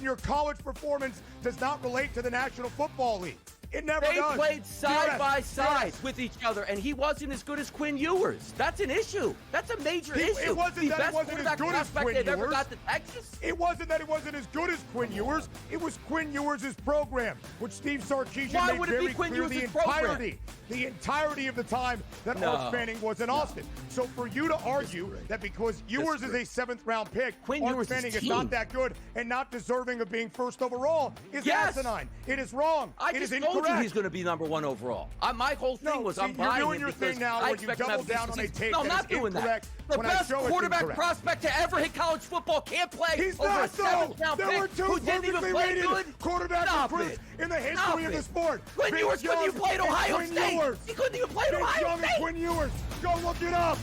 your college performance does not relate to the National Football League. It never does. They played side by side with each other, and he wasn't as good as Quinn Ewers. That's an issue. That's a major issue. It wasn't that it wasn't as good as Quinn Ewers. Ever got to Texas. It wasn't that it wasn't as good as Quinn Ewers. It was Quinn Ewers' program, which Steve Sarkisian made very clear the entirety of the time that Arch Manning was in Austin. So for you to argue that because Ewers is a 7th-round pick, Arch Manning is not that good and not deserving of being first overall is asinine. It is wrong. It is incorrect. He's going to be number 1 overall. My whole thing was I'm buying you're doing your thing now where you double down on a take that is incorrect. The best quarterback prospect to ever hit college football can't play He's over not, a 7th-round pick. There were 2 who didn't even play good quarterback recruits in the history of the sport. Quinn Ewers couldn't even play at Ohio State. He couldn't even play at Ohio State. Quinn Ewers. Go look it up.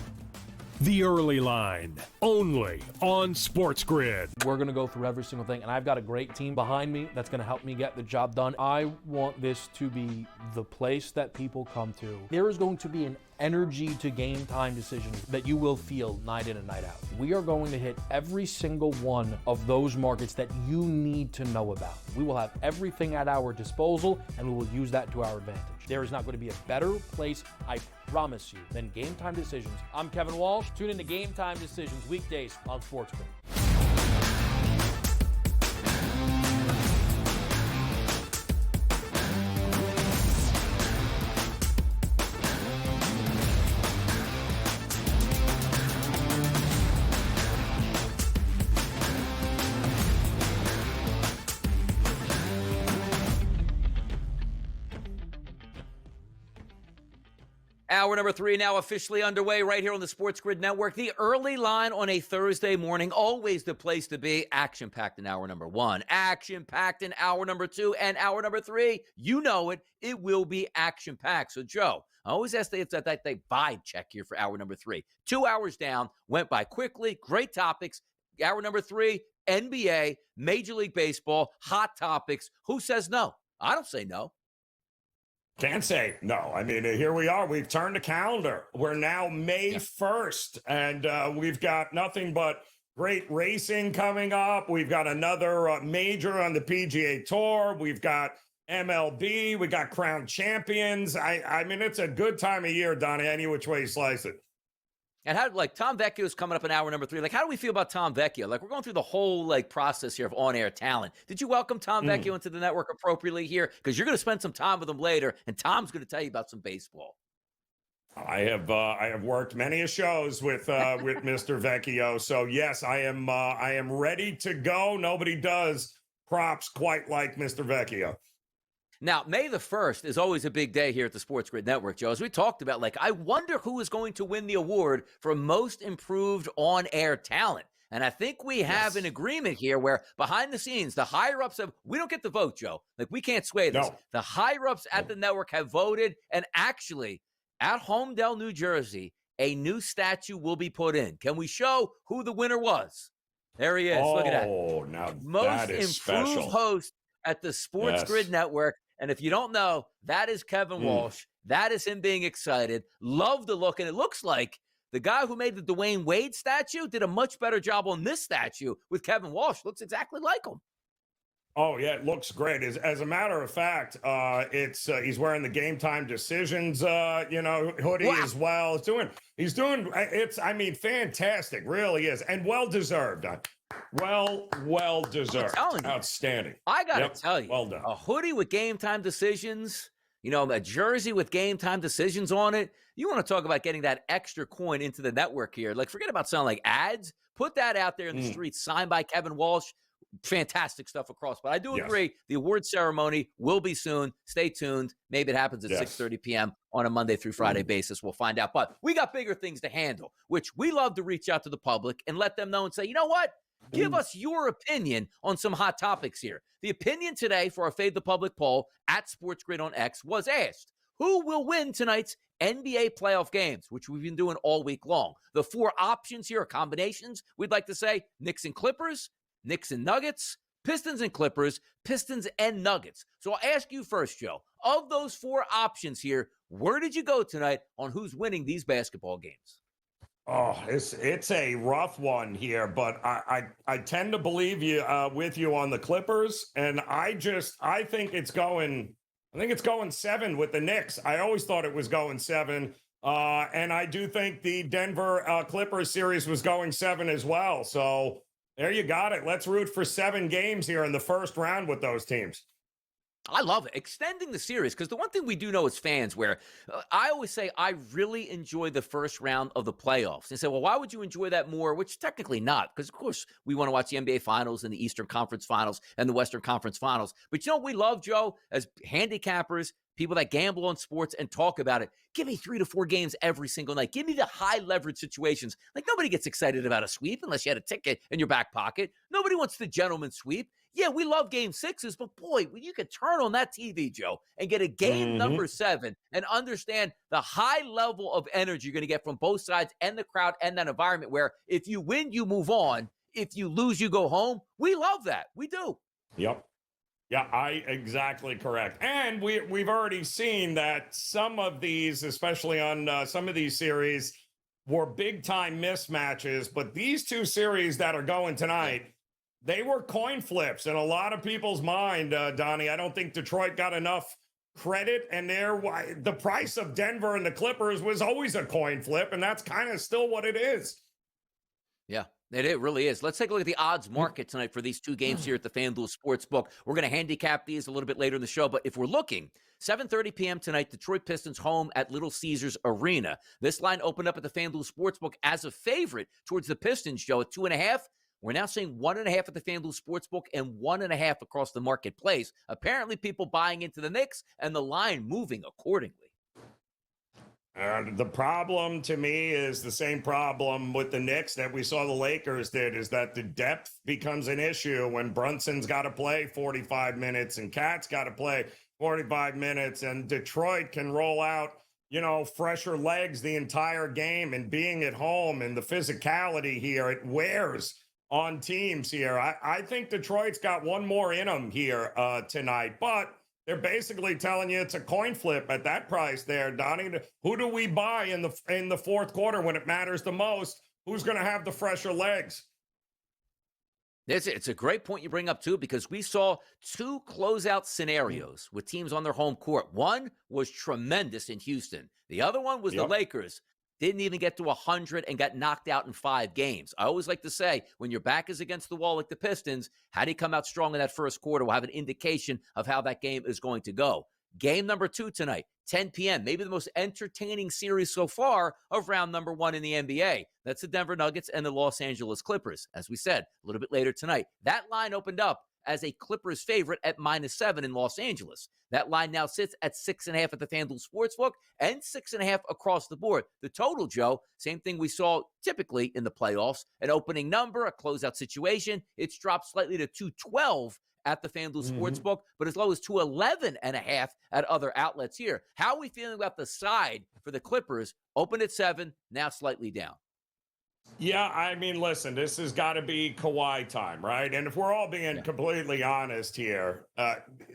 The Early Line, only on SportsGrid. We're going to go through every single thing, and I've got a great team behind me that's going to help me get the job done. I want this to be the place that people come to. There is going to be an energy to game time decisions that you will feel night in and night out. We are going to hit every single one of those markets that you need to know about. We will have everything at our disposal, and we will use that to our advantage. There is not going to be a better place, I promise you, than Game Time Decisions. I'm Kevin Walsh. Tune in to Game Time Decisions weekdays on SportsGrid. Hour number 3 now officially underway right here on the SportsGrid Network. The Early Line on a Thursday morning, always the place to be. Action-packed in hour number 1, action-packed in hour number 2, and hour number 3. You know it. It will be action-packed. So, Joe, I always ask that vibe check here for hour number 3. 2 hours down, went by quickly. Great topics. Hour number 3, NBA, Major League Baseball, hot topics. Who says no? I don't say no. Can't say no. I mean, here we are. We've turned the calendar. We're now May 1st, and we've got nothing but great racing coming up. We've got another major on the PGA Tour. We've got MLB. We got crowned champions. I mean, it's a good time of year, Donnie, any which way you slice it. And how, Tom Vecchio is coming up in hour number 3. How do we feel about Tom Vecchio? We're going through the whole, process here of on-air talent. Did you welcome Tom Vecchio into the network appropriately here? Because you're going to spend some time with him later, and Tom's going to tell you about some baseball. I have worked many a shows with Mr. Vecchio. So, yes, I am ready to go. Nobody does props quite like Mr. Vecchio. Now, May the 1st is always a big day here at the SportsGrid Network, Joe. As we talked about, I wonder who is going to win the award for most improved on-air talent. And I think we have an agreement here where behind the scenes, the higher-ups we don't get the vote, Joe. We can't sway this. No. The higher-ups at the network have voted, and actually, at Homedale, New Jersey, a new statue will be put in. Can we show who the winner was? There he is. Look at that. Oh, now most that is improved special. Host at the SportsGrid Network. And if you don't know, that is Kevin Walsh. That is him being excited. Love the look. And it looks like the guy who made the Dwayne Wade statue did a much better job on this statue with Kevin Walsh. Looks exactly like him. Oh, yeah, it looks great. As a matter of fact, he's wearing the Game Time Decisions, hoodie as well. He's doing fantastic. Really is. And well-deserved. Well deserved. Outstanding. I got to tell you, well done. A hoodie with Game Time Decisions, a jersey with Game Time Decisions on it. You want to talk about getting that extra coin into the network here. Forget about sounding like ads. Put that out there in the streets, signed by Kevin Walsh. Fantastic stuff across. But I do agree, the award ceremony will be soon. Stay tuned. Maybe it happens at 6:30 p.m. on a Monday through Friday basis. We'll find out. But we got bigger things to handle, which we love to reach out to the public and let them know and say, you know what? Give us your opinion on some hot topics here. The opinion today for our Fade the Public poll at SportsGrid on X was asked, who will win tonight's NBA playoff games, which we've been doing all week long? The 4 options here are combinations. We'd like to say Knicks and Clippers, Knicks and Nuggets, Pistons and Clippers, Pistons and Nuggets. So I'll ask you first, Joe. Of those 4 options here, where did you go tonight on who's winning these basketball games? Oh, it's a rough one here, but I tend to believe you with you on the Clippers, and I think it's going. I think it's going 7 with the Knicks. I always thought it was going 7, and I do think the Denver Clippers series was going 7 as well. So there you got it. Let's root for 7 games here in the first round with those teams. I love it. Extending the series, because the one thing we do know as fans, where I always say I really enjoy the first round of the playoffs. And say, well, why would you enjoy that more? Which technically not, because of course we want to watch the NBA Finals and the Eastern Conference Finals and the Western Conference Finals. But you know what we love, Joe, as handicappers, people that gamble on sports and talk about it? Give me 3 to 4 games every single night. Give me the high leverage situations. Like, nobody gets excited about a sweep unless you had a ticket in your back pocket. Nobody wants the gentleman sweep. Yeah, we love game 6s, but boy, when you could turn on that TV, Joe, and get a game number 7 and understand the high level of energy you're going to get from both sides and the crowd and that environment where if you win, you move on. If you lose, you go home. We love that. We do. Yep. Yeah, exactly correct. And we've already seen that some of these, especially on some of these series, were big time mismatches. But these 2 series that are going tonight, they were coin flips in a lot of people's mind, Donnie. I don't think Detroit got enough credit, and the price of Denver and the Clippers was always a coin flip, and that's kind of still what it is. Yeah, it really is. Let's take a look at the odds market tonight for these 2 games here at the FanDuel Sportsbook. We're going to handicap these a little bit later in the show, but if we're looking, 7:30 p.m. tonight, Detroit Pistons home at Little Caesars Arena. This line opened up at the FanDuel Sportsbook as a favorite towards the Pistons, Joe, at 2.5. We're now seeing 1.5 at the FanDuel Sportsbook and 1.5 across the marketplace. Apparently, people buying into the Knicks and the line moving accordingly. The problem to me is the same problem with the Knicks that we saw the Lakers did, is that the depth becomes an issue when Brunson's got to play 45 minutes and Cat's got to play 45 minutes, and Detroit can roll out, fresher legs the entire game, and being at home and the physicality here, it wears on teams here. I think Detroit's got one more in them here tonight, but they're basically telling you it's a coin flip at that price there, Donnie. Who do we buy in the fourth quarter when it matters the most? Who's going to have the fresher legs? It's a great point you bring up, too, because we saw 2 closeout scenarios with teams on their home court. One was tremendous in Houston. The other one was the Lakers. Didn't even get to 100 and got knocked out in 5 games. I always like to say, when your back is against the wall like the Pistons, how do you come out strong in that first quarter? We'll have an indication of how that game is going to go. Game number 2 tonight, 10 p.m., maybe the most entertaining series so far of round number 1 in the NBA. That's the Denver Nuggets and the Los Angeles Clippers. As we said, a little bit later tonight, that line opened up as a Clippers favorite at -7 in Los Angeles. That line now sits at 6.5 at the FanDuel Sportsbook and 6.5 across the board. The total, Joe, same thing we saw typically in the playoffs, an opening number, a closeout situation. It's dropped slightly to 212 at the FanDuel Sportsbook, but as low as 211.5 at other outlets here. How are we feeling about the side for the Clippers? Opened at 7, now slightly down. Yeah, I mean, listen, this has got to be Kawhi time, right? And if we're all being completely honest here,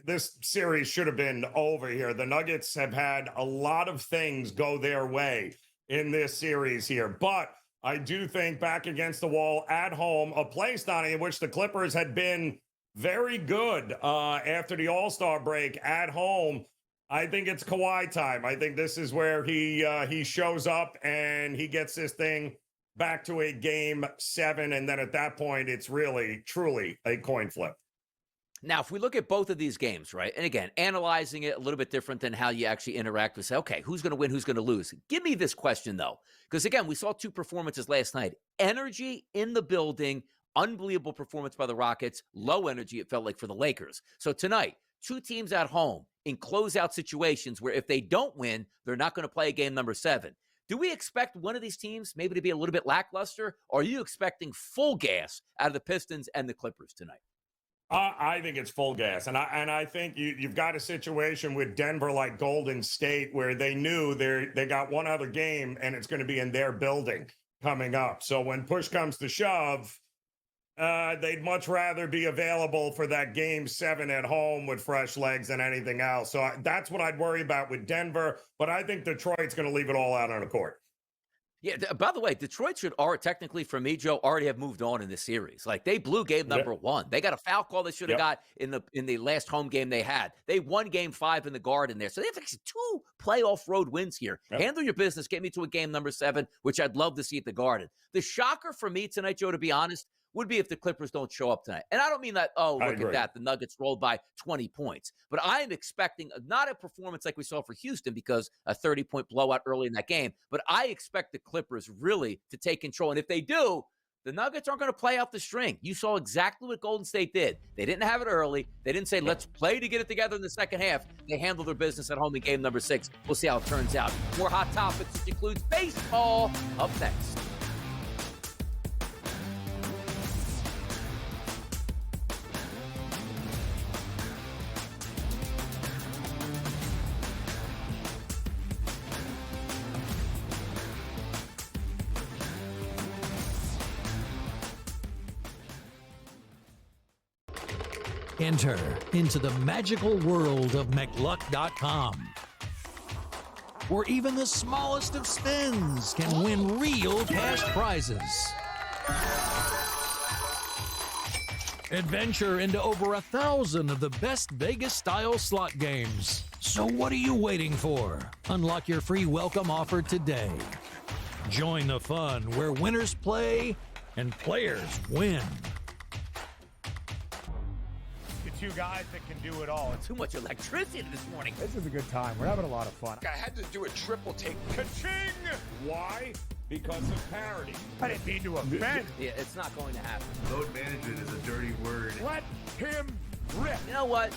this series should have been over here. The Nuggets have had a lot of things go their way in this series here. But I do think back against the wall at home, a place, Donnie, in which the Clippers had been very good after the All-Star break at home. I think it's Kawhi time. I think this is where he shows up and he gets this thing back to a game 7, and then at that point, it's really, truly a coin flip. Now, if we look at both of these games, right, and again, analyzing it a little bit different than how you actually interact with, say, okay, who's going to win, who's going to lose? Give me this question, though, because, again, we saw 2 performances last night. Energy in the building, unbelievable performance by the Rockets, low energy, it felt like, for the Lakers. So tonight, 2 teams at home in closeout situations where if they don't win, they're not going to play game number 7. Do we expect one of these teams maybe to be a little bit lackluster? Or are you expecting full gas out of the Pistons and the Clippers tonight? I think it's full gas. And I think you've got a situation with Denver like Golden State where they knew they got one other game and it's going to be in their building coming up. So when push comes to shove, they'd much rather be available for that game 7 at home with fresh legs than anything else. So that's what I'd worry about with Denver. But I think Detroit's going to leave it all out on the court. Yeah, by the way, Detroit should technically, for me, Joe, already have moved on in this series. Like, they blew game number one. They got a foul call they should have got in the last home game they had. They won game 5 in the Garden there. So they have actually 2 playoff road wins here. Handle your business. Get me to a game number 7, which I'd love to see at the Garden. The shocker for me tonight, Joe, to be honest, would be if the Clippers don't show up tonight. And I don't mean that, look at that, the Nuggets rolled by 20 points. But I am expecting not a performance like we saw for Houston because a 30-point blowout early in that game, but I expect the Clippers really to take control. And if they do, the Nuggets aren't going to play out the string. You saw exactly what Golden State did. They didn't have it early. They didn't say, let's play to get it together in the second half. They handled their business at home in game number 6. We'll see how it turns out. More hot topics, which includes baseball, up next. Enter into the magical world of McLuck.com, where even the smallest of spins can win real cash prizes. Adventure into over 1,000 of the best Vegas-style slot games. So what are you waiting for? Unlock your free welcome offer today. Join the fun where winners play and players win. 2 guys that can do it all. Too much electricity this morning. This is a good time. We're having a lot of fun. I had to do a triple take. Ka-ching! Why? Because of parity. I didn't mean to offend. Yeah, it's not going to happen. Load management is a dirty word. Let him rip. You know what?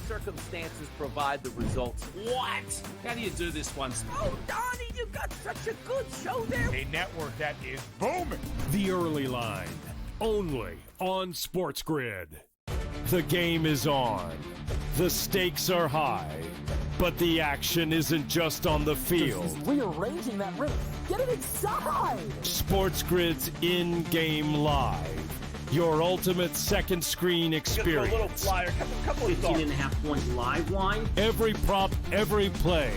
Circumstances provide the results. What? How do you do this one? Oh, Donnie, you got such a good show there. A network that is booming. The Early Line, only on SportsGrid. The game is on. The stakes are high. But the action isn't just on the field. He's rearranging that rim. Get it inside! SportsGrid's in-game live. Your ultimate second screen experience. A little flyer, couple of 15.5-point live line. Every prop, every play,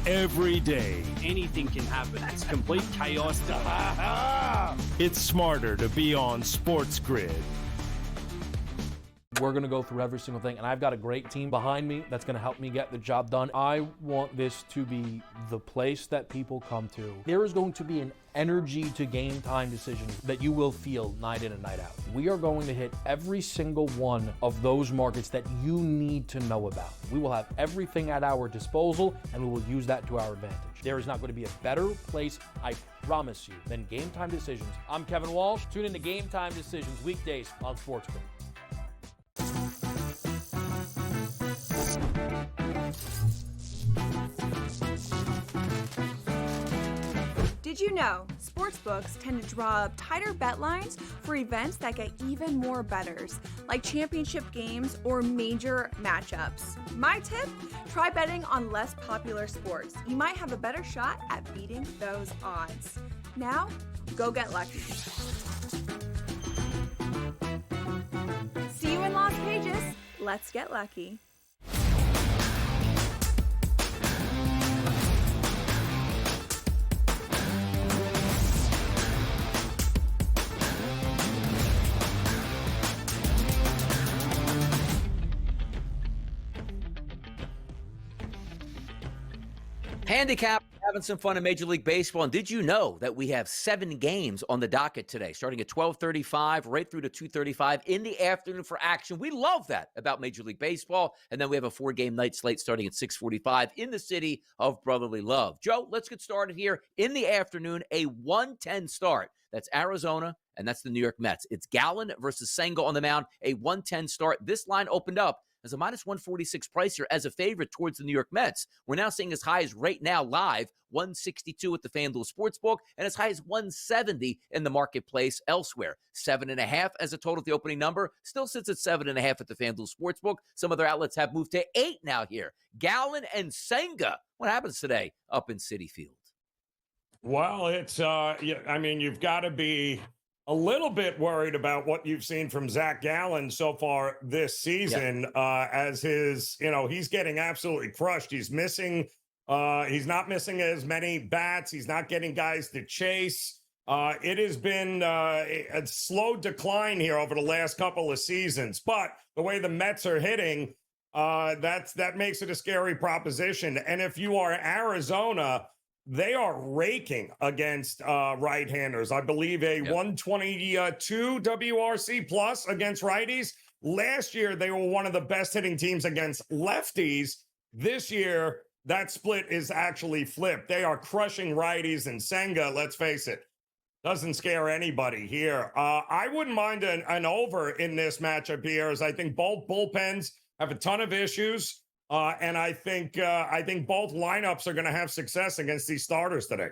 every day. Anything can happen. That's complete chaos. It's smarter to be on SportsGrid. We're going to go through every single thing, and I've got a great team behind me that's going to help me get the job done. I want this to be the place that people come to. There is going to be an energy to game time decisions that you will feel night in and night out. We are going to hit every single one of those markets that you need to know about. We will have everything at our disposal, and we will use that to our advantage. There is not going to be a better place, I promise you, than Game Time Decisions. I'm Kevin Walsh. Tune in to Game Time Decisions weekdays on SportsGrid. Did you know sportsbooks tend to draw up tighter bet lines for events that get even more bettors, like championship games or major matchups? My tip? Try betting on less popular sports. You might have a better shot at beating those odds. Now, go get lucky. See you in Las Vegas. Let's get lucky. Handicap, having some fun in Major League Baseball. And did you know that we have 7 games on the docket today, starting at 12:35 right through to 2:35 in the afternoon for action? We love that about Major League Baseball. And then we have a 4-game night slate starting at 6:45 in the city of brotherly love. Joe, let's get started here in the afternoon, a 1:10 start. That's Arizona, and that's the New York Mets. It's Gallen versus Senga on the mound, a 1:10 start. This line opened up as a minus 146 price here as a favorite towards the New York Mets. We're now seeing as high as right now live, 162 at the FanDuel Sportsbook, and as high as 170 in the marketplace elsewhere. 7.5 as a total at the opening number. Still sits at 7.5 at the FanDuel Sportsbook. Some other outlets have moved to 8 now here. Gallen and Senga. What happens today up in Citi Field? Well, it's, I mean, you've got to be a little bit worried about what you've seen from Zach Gallen so far this season, as his, he's getting absolutely crushed. He's missing He's not missing as many bats. He's not getting guys to chase. It has been a slow decline here over the last couple of seasons. But the way the Mets are hitting, that makes it a scary proposition. And if you are Arizona, they are raking against right-handers. I believe a 122 WRC plus against righties. Last year, they were one of the best hitting teams against lefties. This year, that split is actually flipped. They are crushing righties, and Senga, let's face it, doesn't scare anybody here. I wouldn't mind an over in this matchup here, as I think both bullpens have a ton of issues, and I think both lineups are going to have success against these starters today.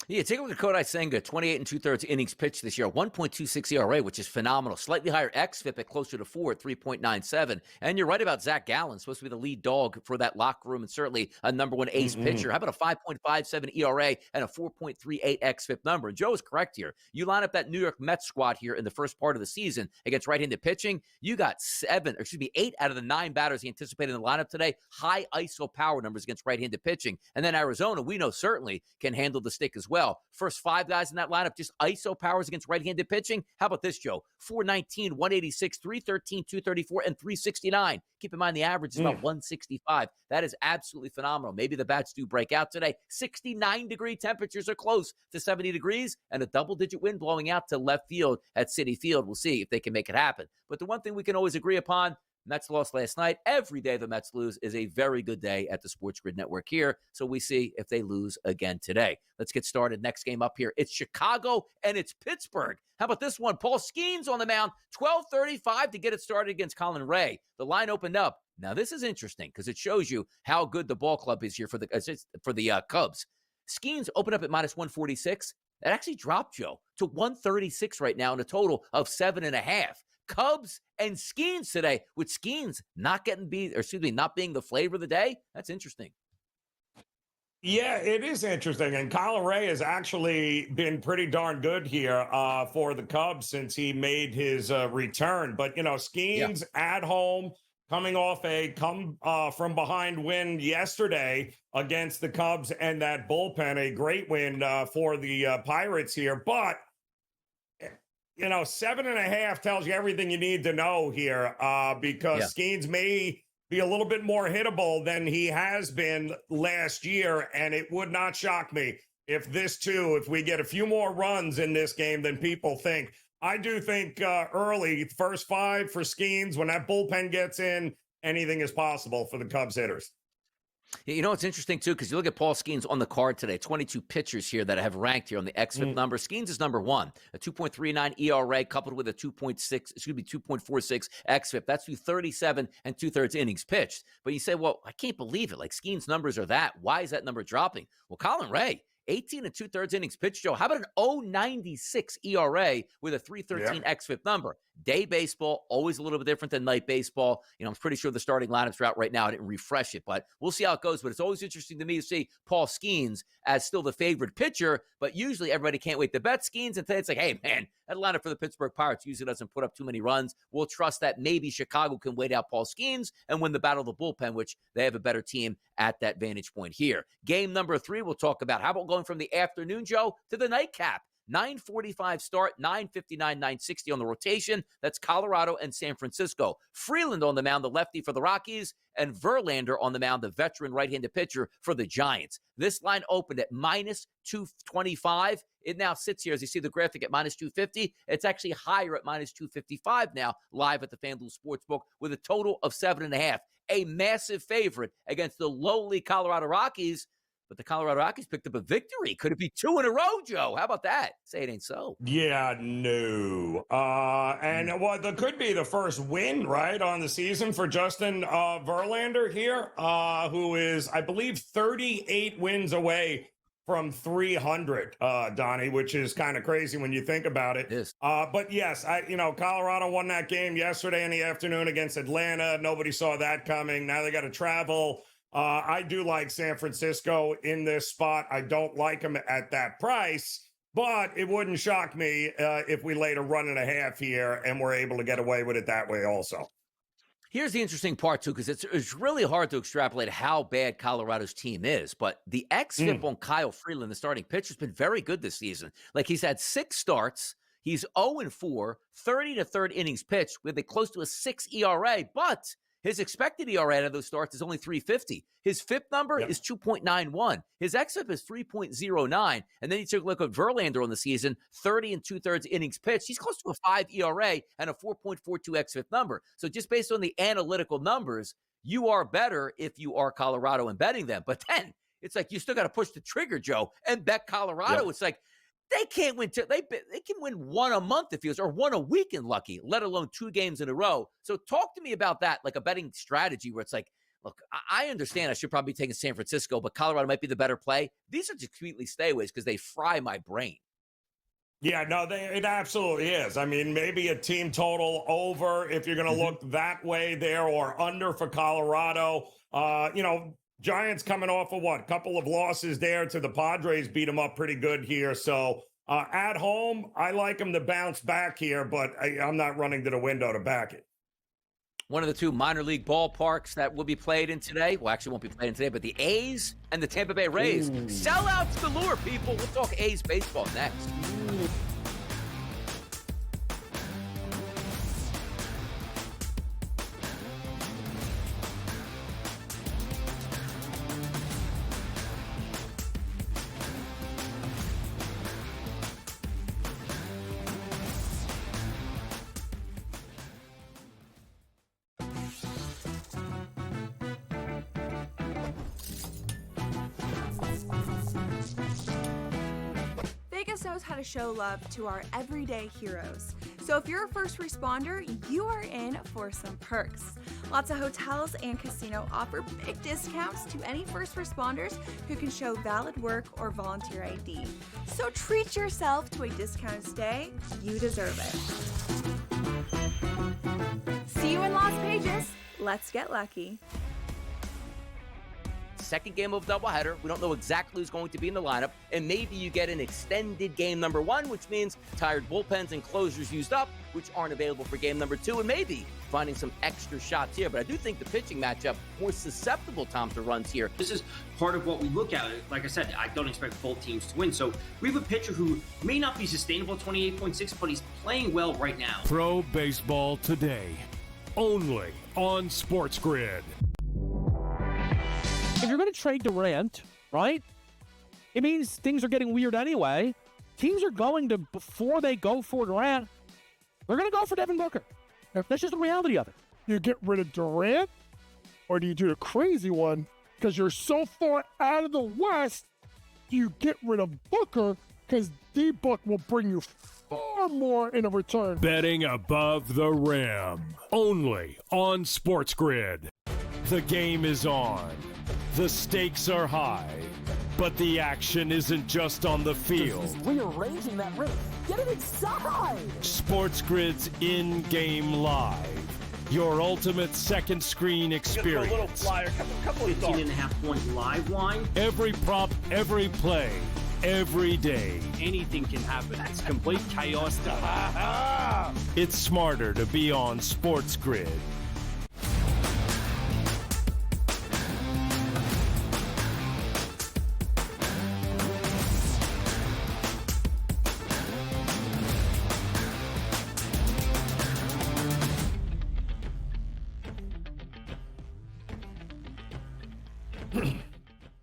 Yeah, take a look at Kodai Senga, 28 and 2/3 innings pitched this year, 1.26 ERA, which is phenomenal. Slightly higher xFIP at closer to 4 at 3.97. And you're right about Zach Gallen, supposed to be the lead dog for that locker room and certainly a number one ace pitcher. How about a 5.57 ERA and a 4.38 xFIP number? And Joe is correct here. You line up that New York Mets squad here in the first part of the season against right-handed pitching. You got 8 out of the 9 batters he anticipated in the lineup today. High ISO power numbers against right-handed pitching. And then Arizona, we know certainly can handle the stick as well. First 5 guys in that lineup, just ISO powers against right-handed pitching. How about this, Joe? 419, 186, 313, 234, and 369. Keep in mind the average is about 165. That is absolutely phenomenal. Maybe the bats do break out today. 69-degree temperatures are close to 70 degrees, and a double-digit wind blowing out to left field at Citi Field. We'll see if they can make it happen. But the one thing we can always agree upon, Mets lost last night. Every day the Mets lose is a very good day at the SportsGrid Network here. So we see if they lose again today. Let's get started. Next game up here. It's Chicago and it's Pittsburgh. How about this one? Paul Skeens on the mound, 12:35 to get it started against Colin Ray. The line opened up. Now this is interesting because it shows you how good the ball club is here for the Cubs. Skeens opened up at minus 146. That actually dropped, Joe, to 136 right now in a total of 7.5. Cubs and Skeens today, with Skeens not being the flavor of the day. That's interesting. Yeah, it is interesting. And Colin Ray has actually been pretty darn good here for the Cubs since he made his return. But, Skeens at home, coming off a from behind win yesterday against the Cubs and that bullpen, a great win for the Pirates here. But 7.5 tells you everything you need to know here because Skeens may be a little bit more hittable than he has been last year. And it would not shock me if we get a few more runs in this game than people think. I do think early, first 5 for Skeens, when that bullpen gets in, anything is possible for the Cubs hitters. It's interesting, too, because you look at Paul Skeens on the card today, 22 pitchers here that have ranked here on the xFIP number. Skeens is number 1, a 2.39 ERA coupled with a 2.46 xFIP. That's through 37 and 2/3 innings pitched. But you say, well, I can't believe it. Like, Skeens' numbers are that. Why is that number dropping? Well, Colin Ray, 18 and 2/3 innings pitched, Joe. How about an 0.96 ERA with a 313 xFIP number? Day baseball, always a little bit different than night baseball. I'm pretty sure the starting lineups are out right now. I didn't refresh it, but we'll see how it goes. But it's always interesting to me to see Paul Skeens as still the favorite pitcher, but usually everybody can't wait to bet Skeens. And today it's like, hey, man, that lineup for the Pittsburgh Pirates usually doesn't put up too many runs. We'll trust that maybe Chicago can wait out Paul Skeens and win the battle of the bullpen, which they have a better team at that vantage point here. Game number 3, we'll talk about. How about going from the afternoon, Joe, to the nightcap? 9:45 start, 9:59, 9:60 on the rotation. That's Colorado and San Francisco. Freeland on the mound, the lefty for the Rockies, and Verlander on the mound, the veteran right-handed pitcher for the Giants. This line opened at minus 225. It now sits here, as you see the graphic, at minus 250. It's actually higher at minus 255 now, live at the FanDuel Sportsbook, with a total of 7.5. A massive favorite against the lowly Colorado Rockies. But the Colorado Rockies picked up a victory. Could it be 2 in a row, Joe? How about that? Say it ain't so. Yeah, no. And there could be the first win, right, on the season for Justin Verlander here, who is, I believe, 38 wins away from 300, Donnie, which is kind of crazy when you think about it. It is. But yes, Colorado won that game yesterday in the afternoon against Atlanta. Nobody saw that coming. Now they got to travel. I do like San Francisco in this spot. I don't like them at that price, but it wouldn't shock me if we laid a 1.5 here and we're able to get away with it that way also. Here's the interesting part, too, because it's really hard to extrapolate how bad Colorado's team is. But the xFIP on Kyle Freeland, the starting pitcher, has been very good this season. Like, he's had 6 starts. He's 0-4, 30 to third innings pitched with a close to a 6 ERA. But his expected ERA out of those starts is only 3.50. His FIP number is 2.91. His xFIP is 3.09. And then you take a look at Verlander on the season, 30 and 2/3 innings pitched. He's close to a 5 ERA and a 4.42 xFIP number. So just based on the analytical numbers, you are better if you are Colorado and betting them. But then it's like you still got to push the trigger, Joe, and bet Colorado. It's like they can't win. They can win one a month if or one a week in lucky, let alone 2 games in a row. So talk to me about that, like a betting strategy where it's like, look, I understand I should probably be taking San Francisco, but Colorado might be the better play. These are just completely stayaways because they fry my brain. Yeah, no, it absolutely is. I mean, maybe a team total over if you're going to look that way there, or under for Colorado. Giants coming off of what? Couple of losses there to the Padres, beat them up pretty good here. So at home, I like them to bounce back here, but I'm not running to the window to back it. One of the 2 minor league ballparks that will be played in today, well, actually won't be played in today, but the A's and the Tampa Bay Rays. Sellouts galore, people. We'll talk A's baseball next. Vegas knows how to show love to our everyday heroes. So if you're a first responder, you are in for some perks. Lots of hotels and casino offer big discounts to any first responders who can show valid work or volunteer ID. So treat yourself to a discounted stay. You deserve it. See you in Las Vegas. Let's get lucky. Second game of doubleheader. We don't know exactly who's going to be in the lineup, and maybe you get an extended game number 1, which means tired bullpens and closers used up, which aren't available for game number 2, and maybe finding some extra shots here. But I do think the pitching matchup more susceptible, Tom, to runs here. This is part of what we look at. Like I said, I don't expect both teams to win. So we have a pitcher who may not be sustainable at 28.6, but he's playing well right now. Pro Baseball Today, only on SportsGrid. If you're going to trade Durant, right, it means things are getting weird anyway. Teams are going to, before they go for Durant, they're going to go for Devin Booker. That's just the reality of it. You get rid of Durant, or do you do the crazy one? Because you're so far out of the West, you get rid of Booker because D-Book will bring you far more in a return. Betting above the rim, only on SportsGrid. The game is on. The stakes are high, but the action isn't just on the field. He's rearranging that rim. Get it inside! SportsGrid's in-game live. Your ultimate second screen experience. A little flyer, couple 15.5-point live line. Every prop, every play, every day. Anything can happen. That's complete chaos. It's smarter to be on SportsGrid.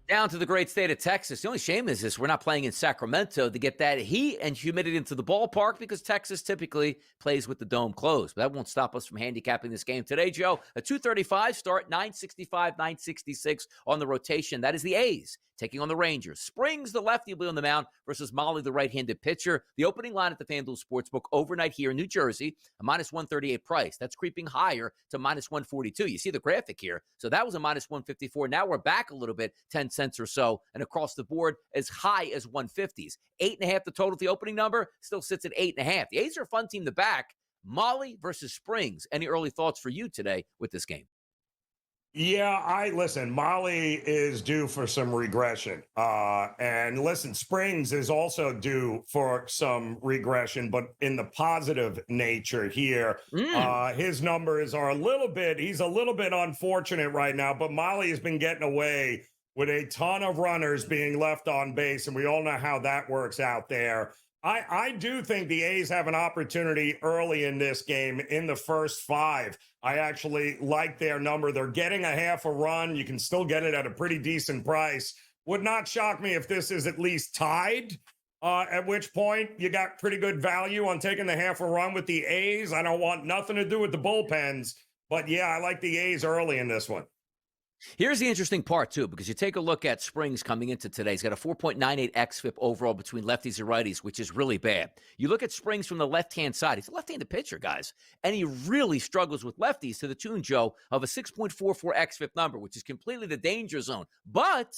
Down to the great state of Texas. The only shame is this: we're not playing in Sacramento to get that heat and humidity into the ballpark, because Texas typically plays with the dome closed. But that won't stop us from handicapping this game today, Joe. A 235 start, 965, 966 on the rotation. That is the A's taking on the Rangers. Springs, the lefty, will be on the mound versus Molly, the right-handed pitcher. The opening line at the FanDuel Sportsbook overnight here in New Jersey, a minus 138 price. That's creeping higher to minus 142. You see the graphic here. So that was a minus 154. Now we're back a little bit, 10 cents or so, and across the board as high as 150s. 8.5 the total. The opening number still sits at 8.5. The A's are a fun team to back. Molly versus Springs. Any early thoughts for you today with this game? Yeah, listen, Molly is due for some regression. And listen, Springs is also due for some regression, but in the positive nature here. His numbers are he's a little bit unfortunate right now, but Molly has been getting away with a ton of runners being left on base, and we all know how that works out there. I do think the A's have an opportunity early in this game in the first 5. I actually like their number. They're getting a half a run. You can still get it at a pretty decent price. Would not shock me if this is at least tied, at which point you got pretty good value on taking the half a run with the A's. I don't want nothing to do with the bullpens, but yeah, I like the A's early in this one. Here's the interesting part, too, because you take a look at Springs coming into today. He's got a 4.98 xFIP overall between lefties and righties, which is really bad. You look at Springs from the left-hand side. He's a left-handed pitcher, guys, and he really struggles with lefties to the tune, Joe, of a 6.44 xFIP number, which is completely the danger zone. But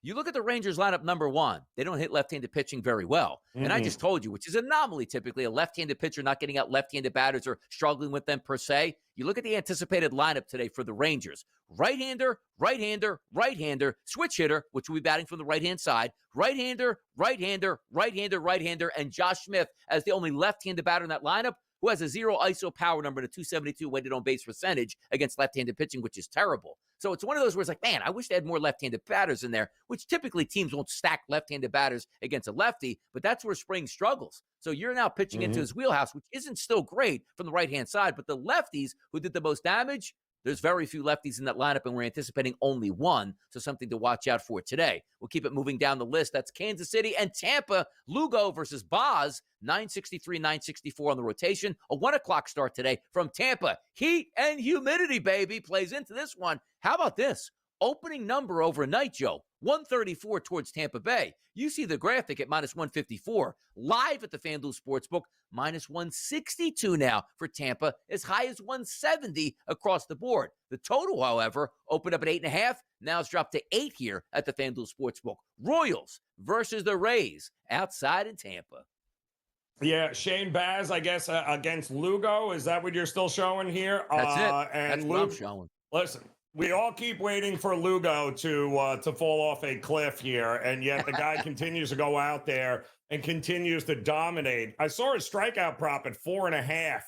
you look at the Rangers lineup number 1. They don't hit left-handed pitching very well. And I just told you, which is an anomaly typically, a left-handed pitcher not getting out left-handed batters or struggling with them per se. You look at the anticipated lineup today for the Rangers. Right-hander, right-hander, right-hander, switch hitter, which will be batting from the right-hand side. Right-hander, right-hander, right-hander, right-hander, and Josh Smith as the only left-handed batter in that lineup, who has a 0 ISO power number and a 272 weighted on base percentage against left-handed pitching, which is terrible. So it's one of those where it's like, man, I wish they had more left-handed batters in there, which typically teams won't stack left-handed batters against a lefty, but that's where Springs struggles. So you're now pitching into his wheelhouse, which isn't still great from the right-hand side, but the lefties who did the most damage, there's very few lefties in that lineup, and we're anticipating only one, so something to watch out for today. We'll keep it moving down the list. That's Kansas City and Tampa. Lugo versus Boz, 963, 964 on the rotation. A 1 o'clock start today from Tampa. Heat and humidity, baby, plays into this one. How about this? Opening number overnight, Joe, 134 towards Tampa Bay. You see the graphic at minus 154. Live at the FanDuel Sportsbook, minus 162 now for Tampa, as high as 170 across the board. The total, however, opened up at 8.5. Now it's dropped to 8 here at the FanDuel Sportsbook. Royals versus the Rays outside in Tampa. Yeah, Shane Baz, I guess, against Lugo. Is that what you're still showing here? That's it. And That's what I'm showing. Listen, we all keep waiting for Lugo to fall off a cliff here, and yet the guy continues to go out there and continues to dominate. I saw his strikeout prop at 4.5,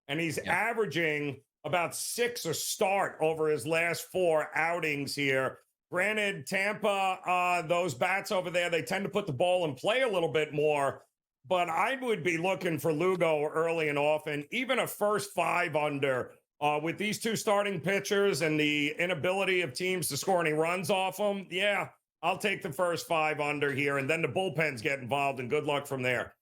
and he's averaging about 6 a start over his last 4 outings here. Granted, Tampa, those bats over there, they tend to put the ball in play a little bit more, but I would be looking for Lugo early and often, even a first 5 under. With these two starting pitchers and the inability of teams to score any runs off them, yeah, I'll take the first 5 under here, and then the bullpens get involved, and good luck from there.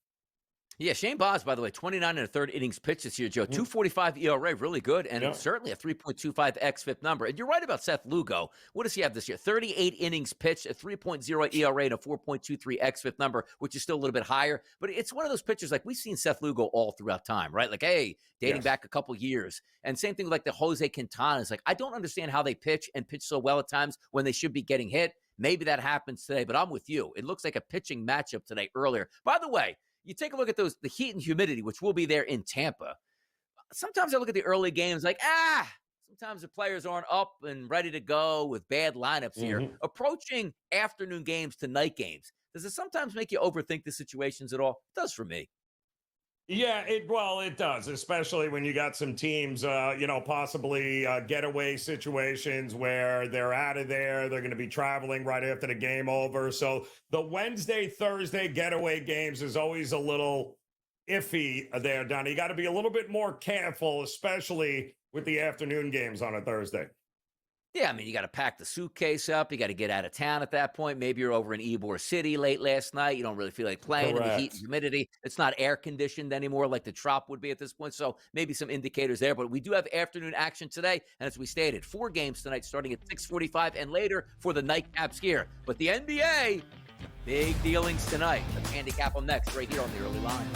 Yeah, Shane Baz, by the way, 29 and a third innings pitched this year, Joe. 2.45 ERA, really good, and certainly a 3.25 xFIP number. And you're right about Seth Lugo. What does he have this year? 38 innings pitched, a 3.0 ERA, and a 4.23 xFIP number, which is still a little bit higher. But it's one of those pitchers, like we've seen Seth Lugo all throughout time, right? Like, hey, dating back a couple years. And same thing with like the Jose Quintanas. Like, I don't understand how they pitch and pitch so well at times when they should be getting hit. Maybe that happens today, but I'm with you. It looks like a pitching matchup today earlier. By the way, you take a look at the heat and humidity, which will be there in Tampa. Sometimes I look at the early games like, sometimes the players aren't up and ready to go with bad lineups here. Approaching afternoon games to night games, does it sometimes make you overthink the situations at all? It does for me. Yeah, it does, especially when you got some teams, possibly getaway situations where they're out of there. They're going to be traveling right after the game over. So the Wednesday, Thursday getaway games is always a little iffy there, Donnie. You got to be a little bit more careful, especially with the afternoon games on a Thursday. Yeah, I mean, you got to pack the suitcase up. You got to get out of town at that point. Maybe you're over in Ybor City late last night. You don't really feel like playing in the heat and humidity. It's not air conditioned anymore like the Trop would be at this point. So maybe some indicators there. But we do have afternoon action today. And as we stated, 4 games tonight starting at 6:45 and later for the nightcaps here. But the NBA, big dealings tonight. Let's handicap them next right here on the early line.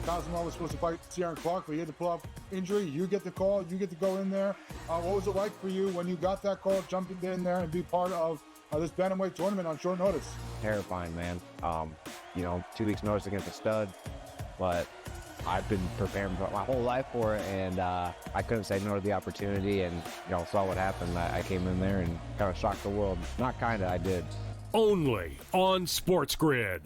Cosmo was supposed to fight Ciaran Clark, but he had to pull off injury. You get the call. You get to go in there. What was it like for you when you got that call, jumping in there and be part of this bantamweight tournament on short notice? Terrifying, man. 2 weeks notice against a stud, but I've been preparing my whole life for it, and I couldn't say no to the opportunity, and saw what happened. I came in there and kind of shocked the world. Not kind of, I did. Only on SportsGrid.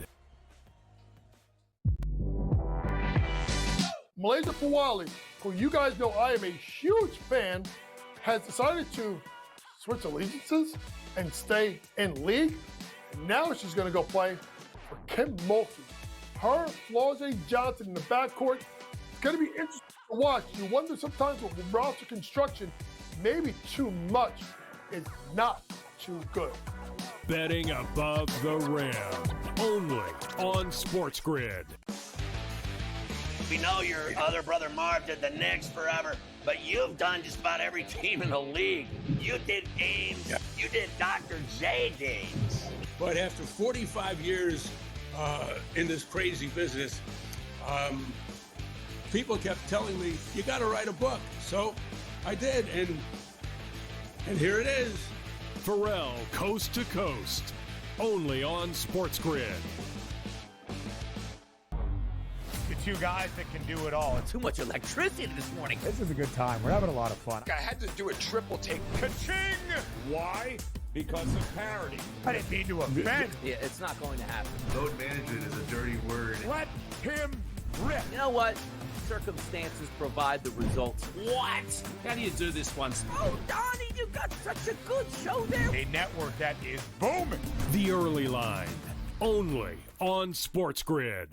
Malaysia Fawali, who you guys know I am a huge fan, has decided to switch allegiances and stay in league. And now she's going to go play for Kim Mulkey. Her, Flau'jae Johnson in the backcourt. It's going to be interesting to watch. You wonder sometimes with roster construction, maybe too much is not too good. Betting above the rim. Only on SportsGrid. We know your other brother Marv did the Knicks forever, but you've done just about every team in the league. You did Ames. You did Dr. J games. But after 45 years in this crazy business, people kept telling me, you got to write a book. So I did, and here it is. Pharrell, Coast to Coast. Only on SportsGrid. The two guys that can do it all. Too much electricity this morning. This is a good time. We're having a lot of fun. I had to do a triple take. Ka-ching! Why? Because of parity. I didn't mean to offend. Yeah, it's not going to happen. Load management is a dirty word. Let him rip. You know what? Circumstances provide the results. What? How do you do this once? Oh, Donnie, you got such a good show there. A network that is booming. The Early Line. Only on SportsGrid.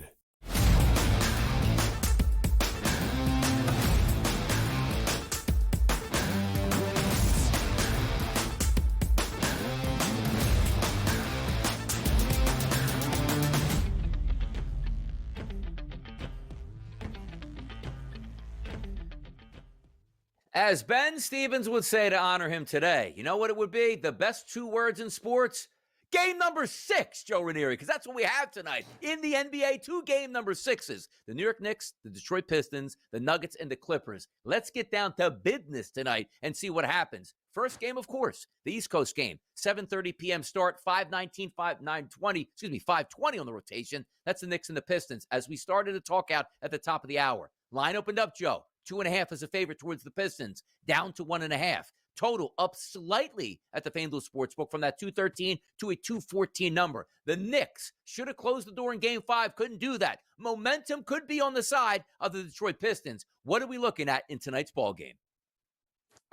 As Ben Stevens would say to honor him today, you know what it would be? The best 2 words in sports? Game number 6, Joe Ranieri, because that's what we have tonight. In the NBA, 2 game number 6s. The New York Knicks, the Detroit Pistons, the Nuggets, and the Clippers. Let's get down to business tonight and see what happens. First game, of course, the East Coast game. 7:30 p.m. start, 5:19, 5:20 on the rotation. That's the Knicks and the Pistons. As we started to talk out at the top of the hour. Line opened up, Joe. 2.5 as a favorite towards the Pistons, down to 1.5. Total up slightly at the FanDuel Sportsbook from that 213 to a 214 number. The Knicks should have closed the door in Game 5, couldn't do that. Momentum could be on the side of the Detroit Pistons. What are we looking at in tonight's ball game?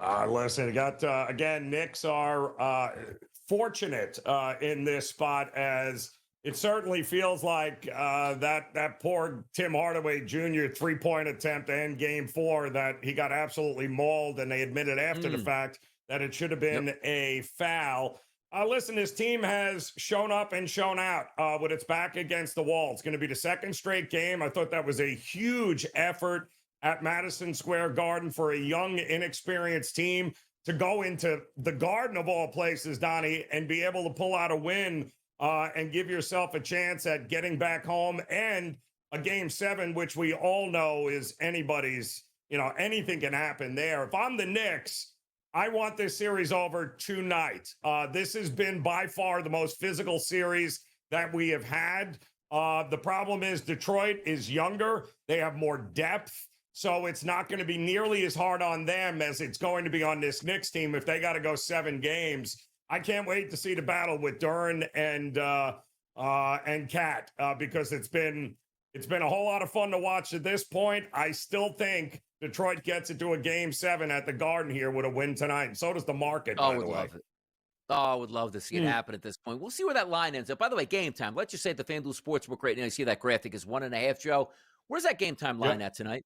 Listen, again, Knicks are fortunate in this spot, as it certainly feels like that poor Tim Hardaway Jr. 3-point attempt to end Game 4 that he got absolutely mauled, and they admitted after the fact that it should have been a foul. Listen, this team has shown up and shown out with its back against the wall. It's going to be the second straight game. I thought that was a huge effort at Madison Square Garden for a young, inexperienced team to go into the Garden of all places, Donnie, and be able to pull out a win and give yourself a chance at getting back home and a Game 7, which we all know is anybody's, anything can happen there. If I'm the Knicks, I want this series over tonight. This has been by far the most physical series that we have had. The problem is Detroit is younger. They have more depth. So it's not going to be nearly as hard on them as it's going to be on this Knicks team if they got to go 7 games. I can't wait to see the battle with Duren and Cat because it's been a whole lot of fun to watch at this point. I still think Detroit gets it to a Game 7 at the Garden here with a win tonight. And so does the market, by the way. Love it. Oh, I would love to see it happen at this point. We'll see where that line ends up. By the way, game time. Let's just say at the FanDuel Sportsbook right now, you see that graphic is 1.5, Joe. Where's that game time line at tonight?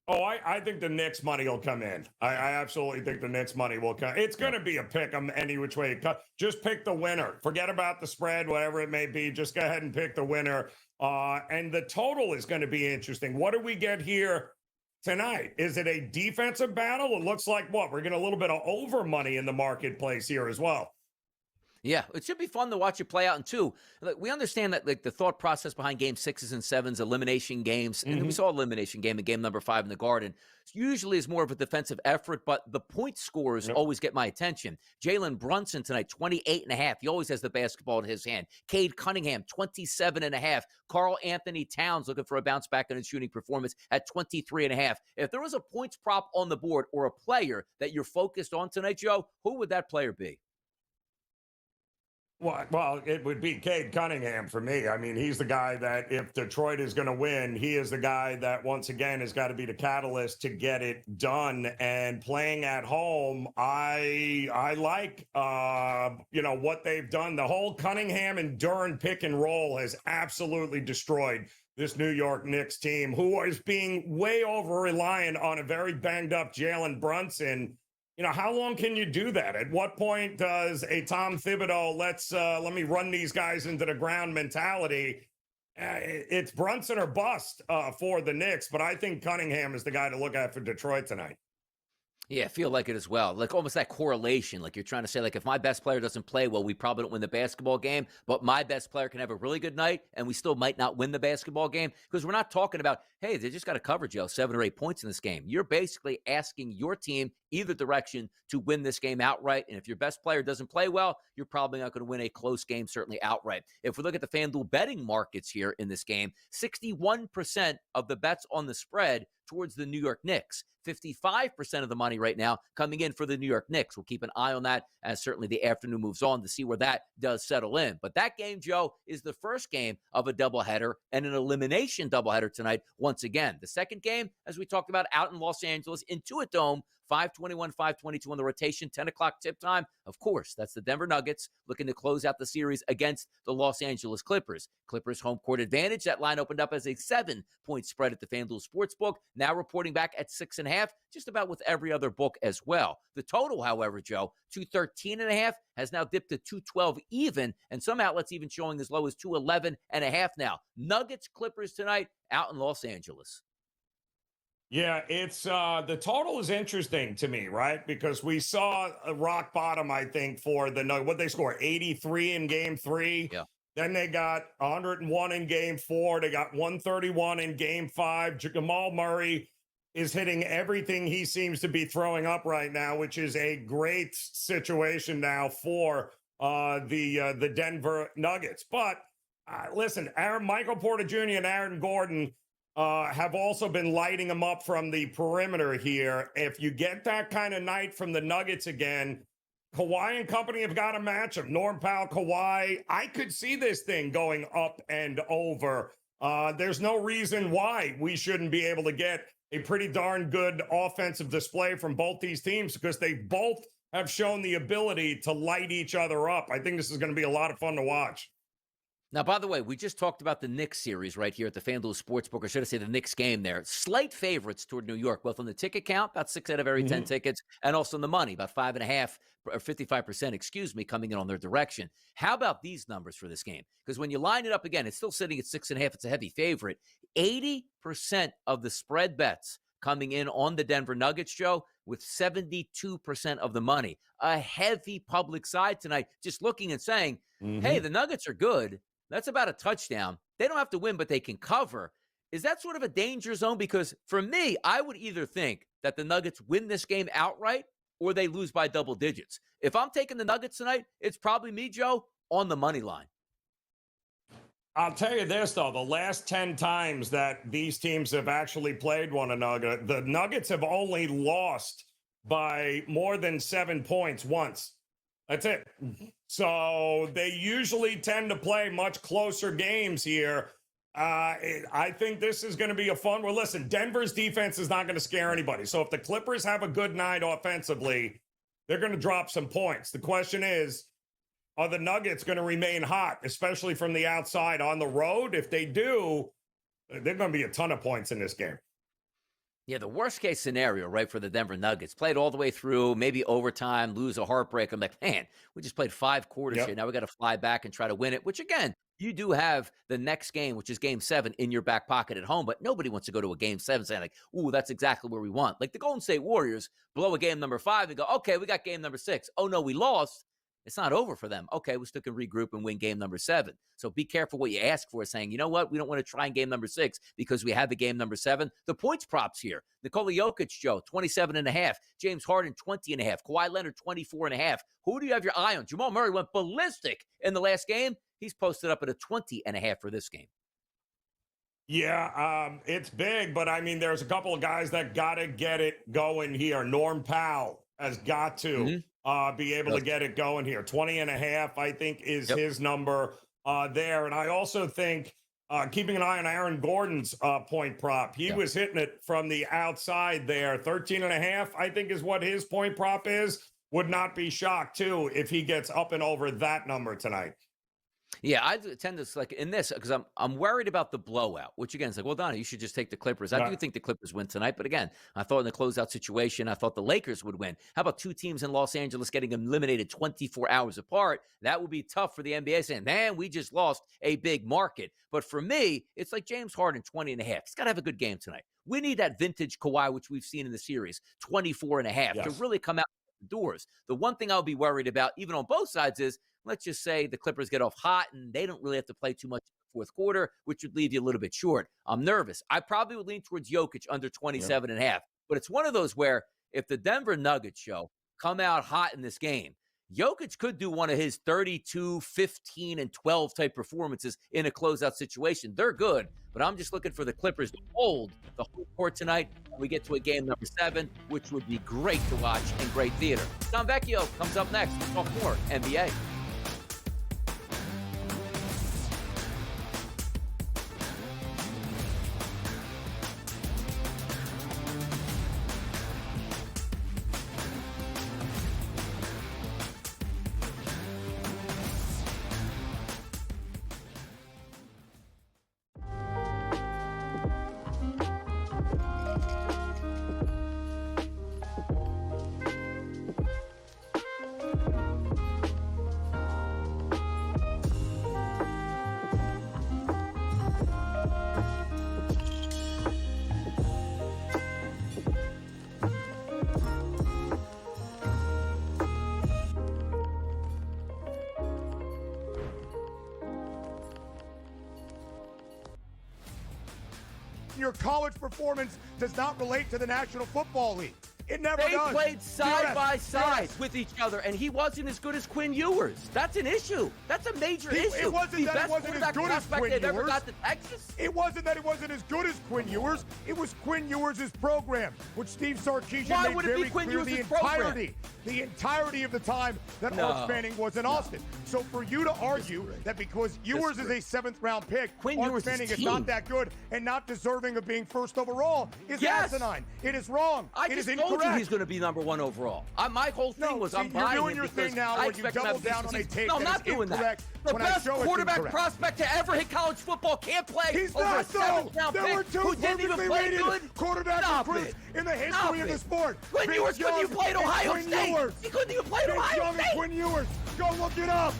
Oh, I think the Knicks money will come in. I absolutely think the Knicks money will come. It's going to be a pick 'em any which way. Just pick the winner. Forget about the spread, whatever it may be. Just go ahead and pick the winner. And the total is going to be interesting. What do we get here tonight? Is it a defensive battle? It looks like what? We're getting a little bit of over money in the marketplace here as well. Yeah, it should be fun to watch it play out. And two, we understand that like the thought process behind game 6s and 7s, elimination games, and we saw elimination game in game number 5 in the Garden, usually is more of a defensive effort, but the point scores always get my attention. Jalen Brunson tonight, 28.5. He always has the basketball in his hand. Cade Cunningham, 27.5. Karl Anthony Towns looking for a bounce back in his shooting performance at 23.5. If there was a points prop on the board or a player that you're focused on tonight, Joe, who would that player be? Well, it would be Cade Cunningham for me. I mean, he's the guy that if Detroit is going to win, he is the guy that once again has got to be the catalyst to get it done. And playing at home, I like what they've done. The whole Cunningham and Duren pick and roll has absolutely destroyed this New York Knicks team, who is being way over reliant on a very banged up Jalen Brunson. How long can you do that? At what point does a Tom Thibodeau, let me run these guys into the ground mentality? It's Brunson or bust for the Knicks, but I think Cunningham is the guy to look at for Detroit tonight. Yeah, I feel like it as well. Like almost that correlation. Like you're trying to say, like if my best player doesn't play well, we probably don't win the basketball game, but my best player can have a really good night and we still might not win the basketball game because we're not talking about, hey, they just got to cover, Joe, 7 or 8 points in this game. You're basically asking your team either direction to win this game outright. And if your best player doesn't play well, you're probably not going to win a close game, certainly outright. If we look at the FanDuel betting markets here in this game, 61% of the bets on the spread towards the New York Knicks. 55% of the money right now coming in for the New York Knicks. We'll keep an eye on that as certainly the afternoon moves on to see where that does settle in. But that game, Joe, is the first game of a doubleheader and an elimination doubleheader tonight once again. The second game, as we talked about, out in Los Angeles, Intuit Dome, 5:21, 5:22 on the rotation, 10 o'clock tip time. Of course, that's the Denver Nuggets looking to close out the series against the Los Angeles Clippers. Clippers home court advantage. That line opened up as a 7-point spread at the FanDuel Sportsbook. Now reporting back at 6.5, just about with every other book as well. The total, however, Joe, 213.5 has now dipped to 212 even, and some outlets even showing as low as 211.5 now. Nuggets Clippers tonight out in Los Angeles. Yeah, it's the total is interesting to me, right? Because we saw a rock bottom, I think, for the Nuggets. What they score, 83 in game 3. Yeah. Then they got 101 in game 4. They got 131 in game 5. Jamal Murray is hitting everything he seems to be throwing up right now, which is a great situation now for the Denver Nuggets. But listen, Michael Porter Jr. and Aaron Gordon have also been lighting them up from the perimeter here. If you get that kind of night from the Nuggets again, Kawhi and company have got a matchup. Norm Powell, Kawhi, I could see this thing going up and over. There's no reason why we shouldn't be able to get a pretty darn good offensive display from both these teams because they both have shown the ability to light each other up. I think this is going to be a lot of fun to watch. Now, by the way, we just talked about the Knicks series right here at the FanDuel Sportsbook, or should I say the Knicks game there. Slight favorites toward New York, both on the ticket count, about 6 out of every 10 tickets, and also in the money, about 5.5 or 55%, coming in on their direction. How about these numbers for this game? Because when you line it up again, it's still sitting at 6.5. It's a heavy favorite. 80% of the spread bets coming in on the Denver Nuggets, Joe, with 72% of the money. A heavy public side tonight, just looking and saying, hey, the Nuggets are good. That's about a touchdown. They don't have to win, but they can cover. Is that sort of a danger zone? Because for me, I would either think that the Nuggets win this game outright or they lose by double digits. If I'm taking the Nuggets tonight, it's probably me, Joe, on the money line. I'll tell you this, though. The last 10 times that these teams have actually played one another, the Nuggets have only lost by more than 7 points once. That's it. So they usually tend to play much closer games here. I think this is going to be a fun one. Listen, Denver's defense is not going to scare anybody. So if the Clippers have a good night offensively, they're going to drop some points. The question is, are the Nuggets going to remain hot, especially from the outside on the road? If they do, they're going to be a ton of points in this game. Yeah, the worst case scenario, right, for the Denver Nuggets. Played all the way through, maybe overtime, lose a heartbreak. I'm like, man, we just played 5 quarters here. Now we got to fly back and try to win it, which, again, you do have the next game, which is game 7, in your back pocket at home. But nobody wants to go to a game 7 saying, like, ooh, that's exactly where we want. Like the Golden State Warriors blow a game number 5 and go, okay, we got game number 6. Oh, no, we lost. It's not over for them. Okay, we still can regroup and win game number 7. So be careful what you ask for, saying, you know what, we don't want to try in game number 6 because we have the game number 7. The points props here. Nikola Jokic, Joe, 27.5. James Harden, 20.5. Kawhi Leonard, 24.5. Who do you have your eye on? Jamal Murray went ballistic in the last game. He's posted up at a 20.5 for this game. Yeah, it's big, but I mean, there's a couple of guys that got to get it going here. Norm Powell has got to be able to get it going here. 20.5, I think, is his number there. And I also think keeping an eye on Aaron Gordon's point prop. He was hitting it from the outside there. 13.5, I think, is what his point prop is. Would not be shocked, too, if he gets up and over that number tonight. Yeah, I tend to like in this because I'm worried about the blowout, which again is like, well, Donnie, you should just take the Clippers. I do think the Clippers win tonight, but again, I thought in the closeout situation, I thought the Lakers would win. How about two teams in Los Angeles getting eliminated 24 hours apart? That would be tough for the NBA saying, man, we just lost a big market. But for me, it's like James Harden, 20.5. He's got to have a good game tonight. We need that vintage Kawhi, which we've seen in the series, 24.5 to really come out the doors. The one thing I'll be worried about, even on both sides, is let's just say the Clippers get off hot and they don't really have to play too much in the fourth quarter, which would leave you a little bit short. I'm nervous. I probably would lean towards Jokic under 27.5. But it's one of those where if the Denver Nuggets come out hot in this game, Jokic could do one of his 32, 15, and 12 type performances in a closeout situation. They're good, but I'm just looking for the Clippers to hold the whole court tonight. We get to a game number 7, which would be great to watch and great theater. Tom Vecchio comes up next. We'll talk more NBA. Your college performance does not relate to the National Football League. It never does. They played side by side with each other, and he wasn't as good as Quinn Ewers. That's an issue. That's a major issue. It wasn't that he wasn't as good as Quinn Ewers. Ever got to Texas? It wasn't that he wasn't as good as Quinn Ewers. It was Quinn Ewers' program, which Steve Sarkisian made very clear the entirety of the time that Arch Manning was in Austin. So for you to argue that because Ewers is a 7th-round pick, Arch Manning is not that good and not deserving of being first overall is asinine. It is wrong. It is incorrect. He's going to be number 1 overall. My whole thing was I'm buying him. You're doing your thing now where you double down on a take that I'm not doing that. The best quarterback prospect to ever hit college football can't play. He's not so. There were 2 perfectly rated quarterback recruits in the history of the sport. Quinn Ewers couldn't even play at Ohio State. He couldn't even play at Ohio State. Quinn Ewers. Go look it up.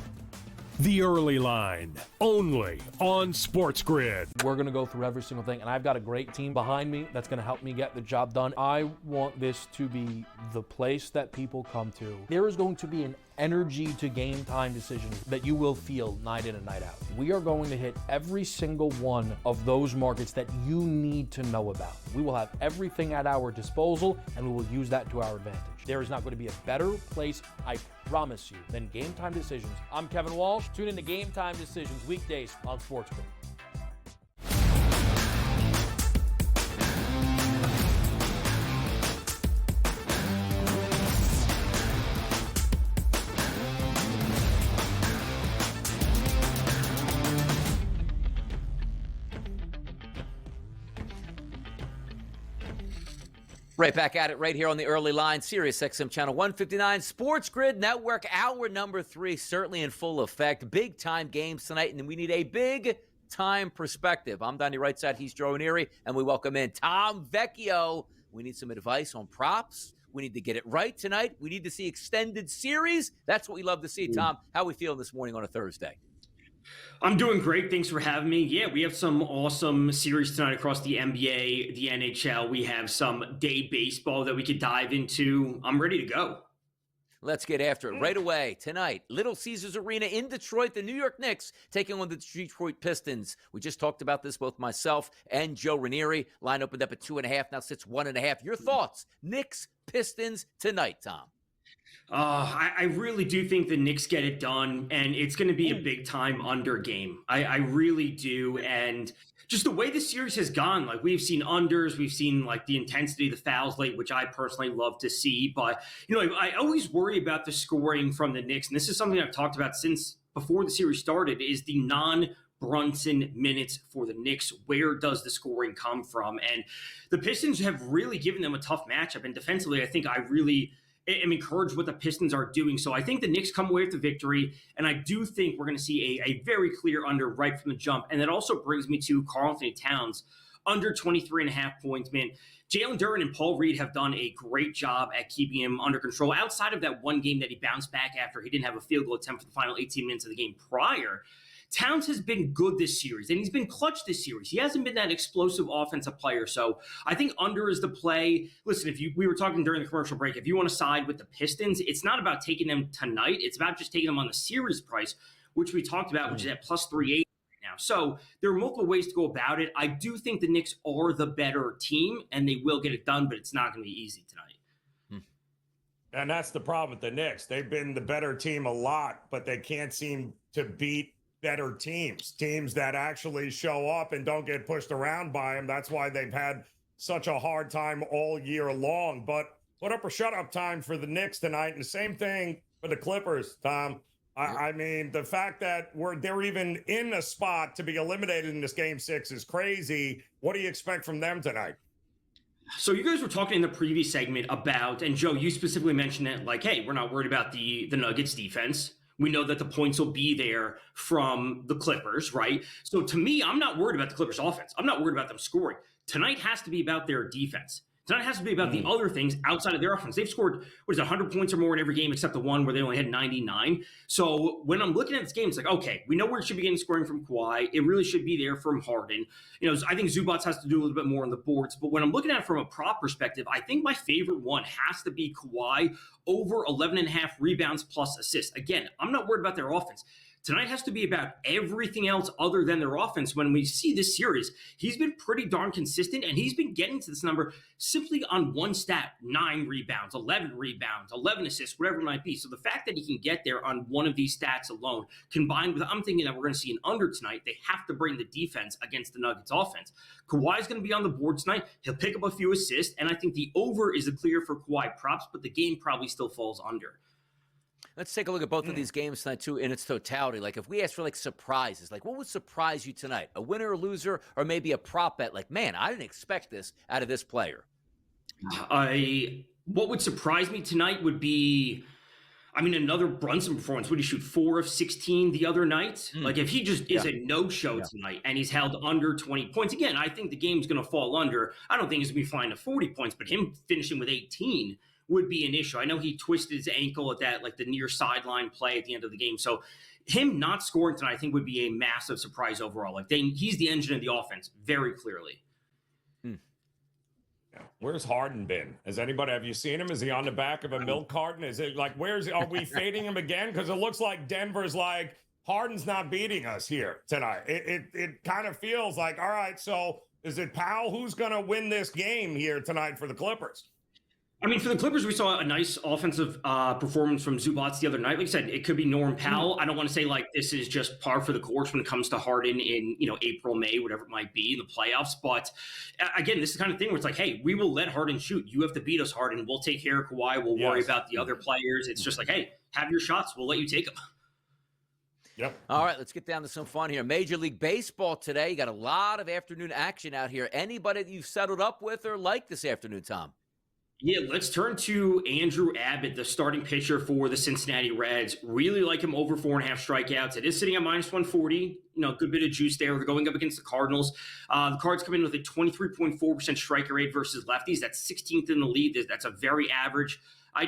The Early Line, only on SportsGrid. We're going to go through every single thing, and I've got a great team behind me that's going to help me get the job done. I want this to be the place that people come to. There is going to be an energy to game time decisions that you will feel night in and night out. We are going to hit every single one of those markets that you need to know about. We will have everything at our disposal, and we will use that to our advantage. There is not going to be a better place, I promise you, than Game Time Decisions. I'm Kevin Walsh. Tune in to Game Time Decisions weekdays on SportsGrid. Right back at it right here on the Early Line, Sirius XM Channel 159, SportsGrid Network, hour number 3, certainly in full effect. Big-time games tonight, and we need a big-time perspective. I'm Donnie Rightside, he's Joe Ranieri, and we welcome in Tom Vecchio. We need some advice on props. We need to get it right tonight. We need to see extended series. That's what we love to see. Tom, how are we feeling this morning on a Thursday? I'm doing great. Thanks for having me. Yeah, we have some awesome series tonight across the NBA, the NHL. We have some day baseball that we could dive into. I'm ready to go. Let's get after it right away. Tonight, Little Caesars Arena in Detroit, the New York Knicks taking on the Detroit Pistons. We just talked about this, both myself and Joe Ranieri. Line opened up at 2.5, now sits 1.5. Your thoughts? Knicks, Pistons tonight, Tom. I really do think the Knicks get it done, and it's going to be a big-time under game. I really do, and just the way the series has gone, like we've seen unders, we've seen like the intensity of the fouls late, which I personally love to see. But, I always worry about the scoring from the Knicks, and this is something I've talked about since before the series started, is the Brunson minutes for the Knicks. Where does the scoring come from? And the Pistons have really given them a tough matchup, and defensively, I think I really am encouraged what the Pistons are doing. So I think the Knicks come away with the victory, and I do think we're going to see a very clear under right from the jump. And that also brings me to Karl-Anthony Towns, under 23.5 points. Man, Jalen Duren and Paul Reed have done a great job at keeping him under control. Outside of that one game that he bounced back after he didn't have a field goal attempt for the final 18 minutes of the game prior, Towns has been good this series, and he's been clutch this series. He hasn't been that explosive offensive player, so I think under is the play. Listen, we were talking during the commercial break, if you want to side with the Pistons, it's not about taking them tonight. It's about just taking them on the series price, which we talked about, which is at plus 380 right now. So there are multiple ways to go about it. I do think the Knicks are the better team, and they will get it done, but it's not going to be easy tonight. And that's the problem with the Knicks. They've been the better team a lot, but they can't seem to beat better teams that actually show up and don't get pushed around by them. That's why they've had such a hard time all year long. But put up or shut up time for the Knicks tonight. And the same thing for the Clippers, Tom. I mean, the fact that they're even in a spot to be eliminated in this game 6 is crazy. What do you expect from them tonight? So you guys were talking in the previous segment about, and Joe, you specifically mentioned it, like, hey, we're not worried about the Nuggets defense. We know that the points will be there from the Clippers, right? So to me, I'm not worried about the Clippers offense. I'm not worried about them scoring. Tonight has to be about their defense. Tonight has to be about the other things outside of their offense. They've scored, 100 points or more in every game except the one where they only had 99. So when I'm looking at this game, it's like, okay, we know where it should be getting scoring from Kawhi. It really should be there from Harden. I think Zubats has to do a little bit more on the boards. But when I'm looking at it from a prop perspective, I think my favorite one has to be Kawhi over 11.5 rebounds plus assists. Again, I'm not worried about their offense. Tonight has to be about everything else other than their offense. When we see this series, he's been pretty darn consistent, and he's been getting to this number simply on one stat: 9 rebounds, 11 rebounds, 11 assists, whatever it might be. So the fact that he can get there on one of these stats alone, combined with, I'm thinking that we're going to see an under tonight. They have to bring the defense against the Nuggets offense. Kawhi's going to be on the board tonight. He'll pick up a few assists, and I think the over is the clear for Kawhi props, but the game probably still falls under. Let's take a look at both of these games tonight, too, in its totality. Like, if we ask for, surprises, what would surprise you tonight? A winner or loser, or maybe a prop bet? Like, man, I didn't expect this out of this player. What would surprise me tonight would be, another Brunson performance. Would he shoot 4 of 16 the other night? Like, if he just is a no-show tonight and he's held under 20 points, again, I think the game's going to fall under. I don't think he's going to be flying to 40 points, but him finishing with 18 would be an issue. I know he twisted his ankle at that, the near sideline play at the end of the game. So him not scoring tonight, I think, would be a massive surprise overall. He's the engine of the offense, very clearly. Yeah. Where's Harden been? Have you seen him? Is he on the back of a milk carton? Is it are we fading him again? Because it looks like Denver's Harden's not beating us here tonight. It kind of feels like, all right, so is it Powell? Who's going to win this game here tonight for the Clippers? For the Clippers, we saw a nice offensive performance from Zubats the other night. Like I said, it could be Norm Powell. I don't want to say this is just par for the course when it comes to Harden in April, May, whatever it might be in the playoffs. But again, this is the kind of thing where it's hey, we will let Harden shoot. You have to beat us, Harden. We'll take care of Kawhi. We'll worry about the other players. It's just hey, have your shots. We'll let you take them. Yep. All right, let's get down to some fun here. Major League Baseball today. You got a lot of afternoon action out here. Anybody that you've settled up with or like this afternoon, Tom? Yeah, let's turn to Andrew Abbott, the starting pitcher for the Cincinnati Reds. Really like him over 4.5 strikeouts. It is sitting at minus 140. Good bit of juice there. They're going up against the Cardinals. The Cards come in with a 23.4% striker rate versus lefties. That's 16th in the league. That's a very average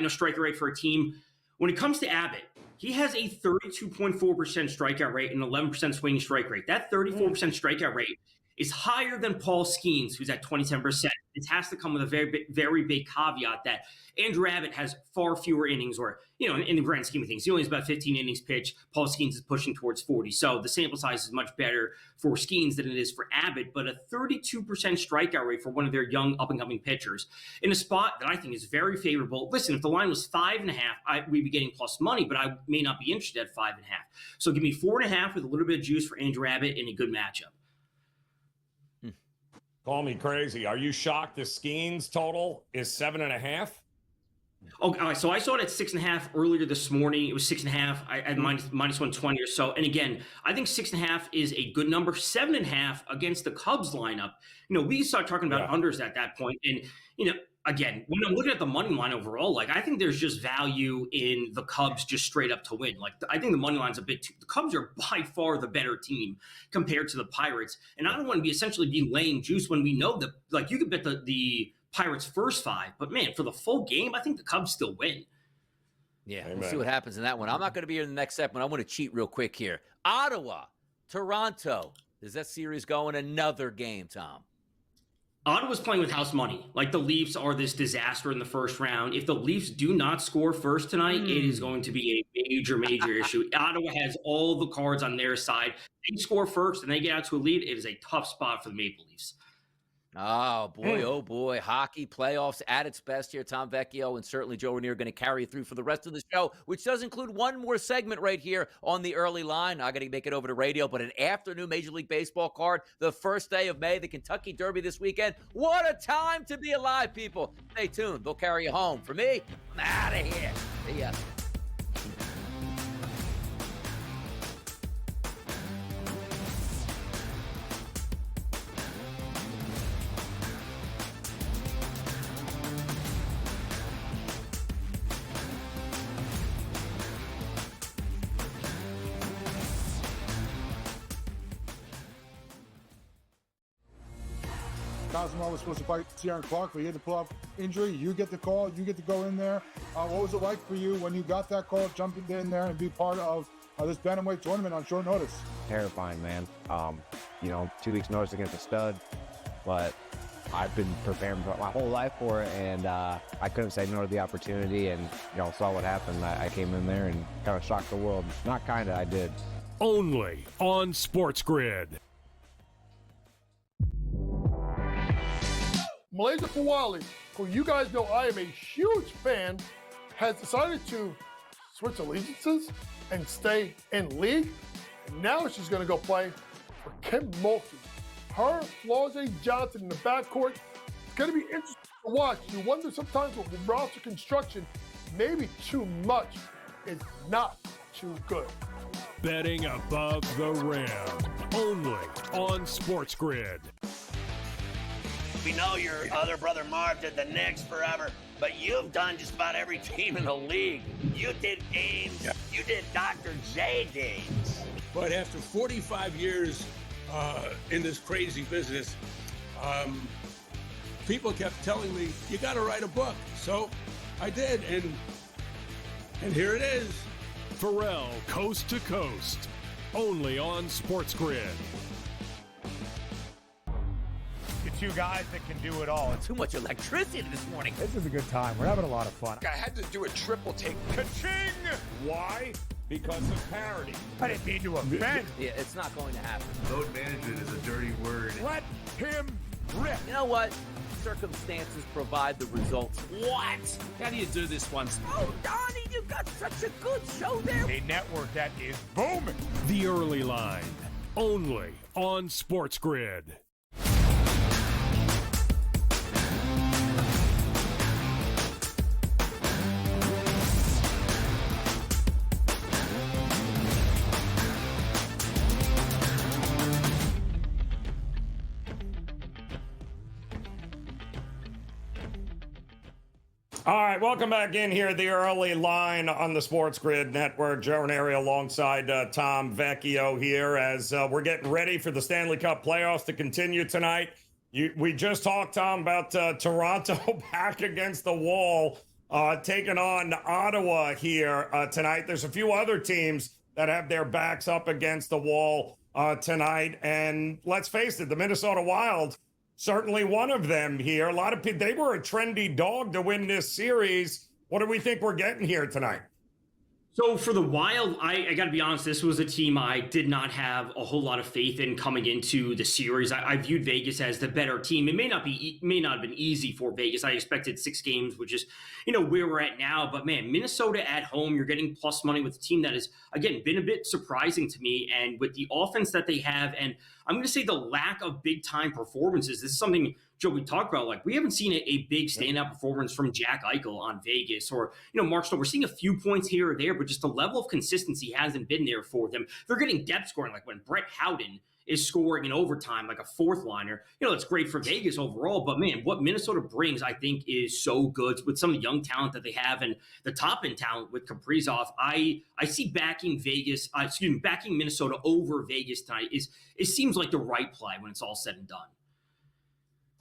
striker rate for a team. When it comes to Abbott, he has a 32.4% strikeout rate and 11% swinging strike rate. That 34% strikeout rate is higher than Paul Skeens, who's at 27%. It has to come with a very big caveat that Andrew Abbott has far fewer innings, or, in the grand scheme of things, he only has about 15 innings pitched. Paul Skeens is pushing towards 40. So the sample size is much better for Skeens than it is for Abbott, but a 32% strikeout rate for one of their young up-and-coming pitchers in a spot that I think is very favorable. Listen, if the line was 5.5, we'd be getting plus money, but I may not be interested at 5.5. So give me 4.5 with a little bit of juice for Andrew Abbott in a good matchup. Call me crazy. Are you shocked the Skeens total is 7.5? Oh, so I saw it at 6.5 earlier this morning. It was 6.5. I had minus 120 or so. And again, I think 6.5 is a good number. 7.5 against the Cubs lineup. We start talking about unders at that point. And, again, when I'm looking at the money line overall, I think there's just value in the Cubs just straight up to win. I think the money line's a bit too. The Cubs are by far the better team compared to the Pirates. And I don't want to essentially be laying juice when we know that, you could bet the Pirates first 5, but man, for the full game, I think the Cubs still win. Yeah, we'll see what happens in that one. I'm not going to be here in the next segment. I want to cheat real quick here. Ottawa, Toronto. Is that series going another game, Tom? Ottawa's playing with house money. The Leafs are this disaster in the first round. If the Leafs do not score first tonight, it is going to be a major issue. Ottawa has all the cards on their side. They score first and they get out to a lead. It is a tough spot for the Maple Leafs. Oh, boy. Hockey playoffs at its best here. Tom Vecchio and certainly Joe Renier are going to carry you through for the rest of the show, which does include one more segment right here on the early line. I got to make it over to radio, but an afternoon Major League Baseball card, the first day of May, the Kentucky Derby this weekend. What a time to be alive, people. Stay tuned. They'll carry you home. For me, I'm out of here. See ya. Cosmo was supposed to fight Ciaran Clark, but he had to pull off injury. You get the call. You get to go in there. What was it like for you when you got that call, jumping in there and be part of this bantamweight tournament on short notice? Terrifying, man. 2 weeks notice against a stud, but I've been preparing my whole life for it, and I couldn't say no to the opportunity, and saw what happened. I came in there and kind of shocked the world. Not kind of, I did. Only on SportsGrid. Malaysia Fawali, who you guys know I am a huge fan, has decided to switch allegiances and stay in league. And now she's going to go play for Kim Mulkey. Her, Flau'jae Johnson in the backcourt. It's going to be interesting to watch. You wonder sometimes with roster construction, maybe too much is not too good. Betting above the rim. Only on SportsGrid. We know your other brother Marv did the Knicks forever, but you've done just about every team in the league. You did Ames. You did Dr. J games. But after 45 years in this crazy business, people kept telling me, you got to write a book. So I did, and here it is. Pharrell, Coast to Coast. Only on SportsGrid. Two guys that can do it all. Too much electricity this morning. This is a good time. We're having a lot of fun. I had to do a triple take. Ka-ching! Why? Because of parity. I didn't mean to offend. Yeah, it's not going to happen. Load management is a dirty word. Let him rip. You know what? Circumstances provide the results. What? How do you do this once? Oh, Donnie, you got such a good show there. A network that is booming. The Early Line. Only on SportsGrid. All right, welcome back in here. The Early Line on the SportsGrid Network. Joe Ranieri alongside Tom Vecchio here as we're getting ready for the Stanley Cup playoffs to continue tonight. We just talked, Tom, about Toronto back against the wall, taking on Ottawa here tonight. There's a few other teams that have their backs up against the wall tonight. And let's face it, the Minnesota Wild, certainly one of them here. A lot of people, they were a trendy dog to win this series. What do we think we're getting here tonight? So for the Wild, I got to be honest, this was a team I did not have a whole lot of faith in coming into the series. I viewed Vegas as the better team. It may not have been easy for Vegas. I expected 6 games, which is, where we're at now. But man, Minnesota at home, you're getting plus money with a team that has, again, been a bit surprising to me. And with the offense that they have, and I'm going to say the lack of big time performances, this is something, Joe, we talked about, like we haven't seen a big standout performance from Jack Eichel on Vegas or, Mark Stone. We're seeing a few points here or there, but just the level of consistency hasn't been there for them. They're getting depth scoring, like when Brett Howden is scoring in overtime, like a fourth liner. It's great for Vegas overall, but man, what Minnesota brings, I think, is so good with some of the young talent that they have and the top end talent with Kaprizov. I see backing Minnesota over Vegas tonight it seems like the right play when it's all said and done.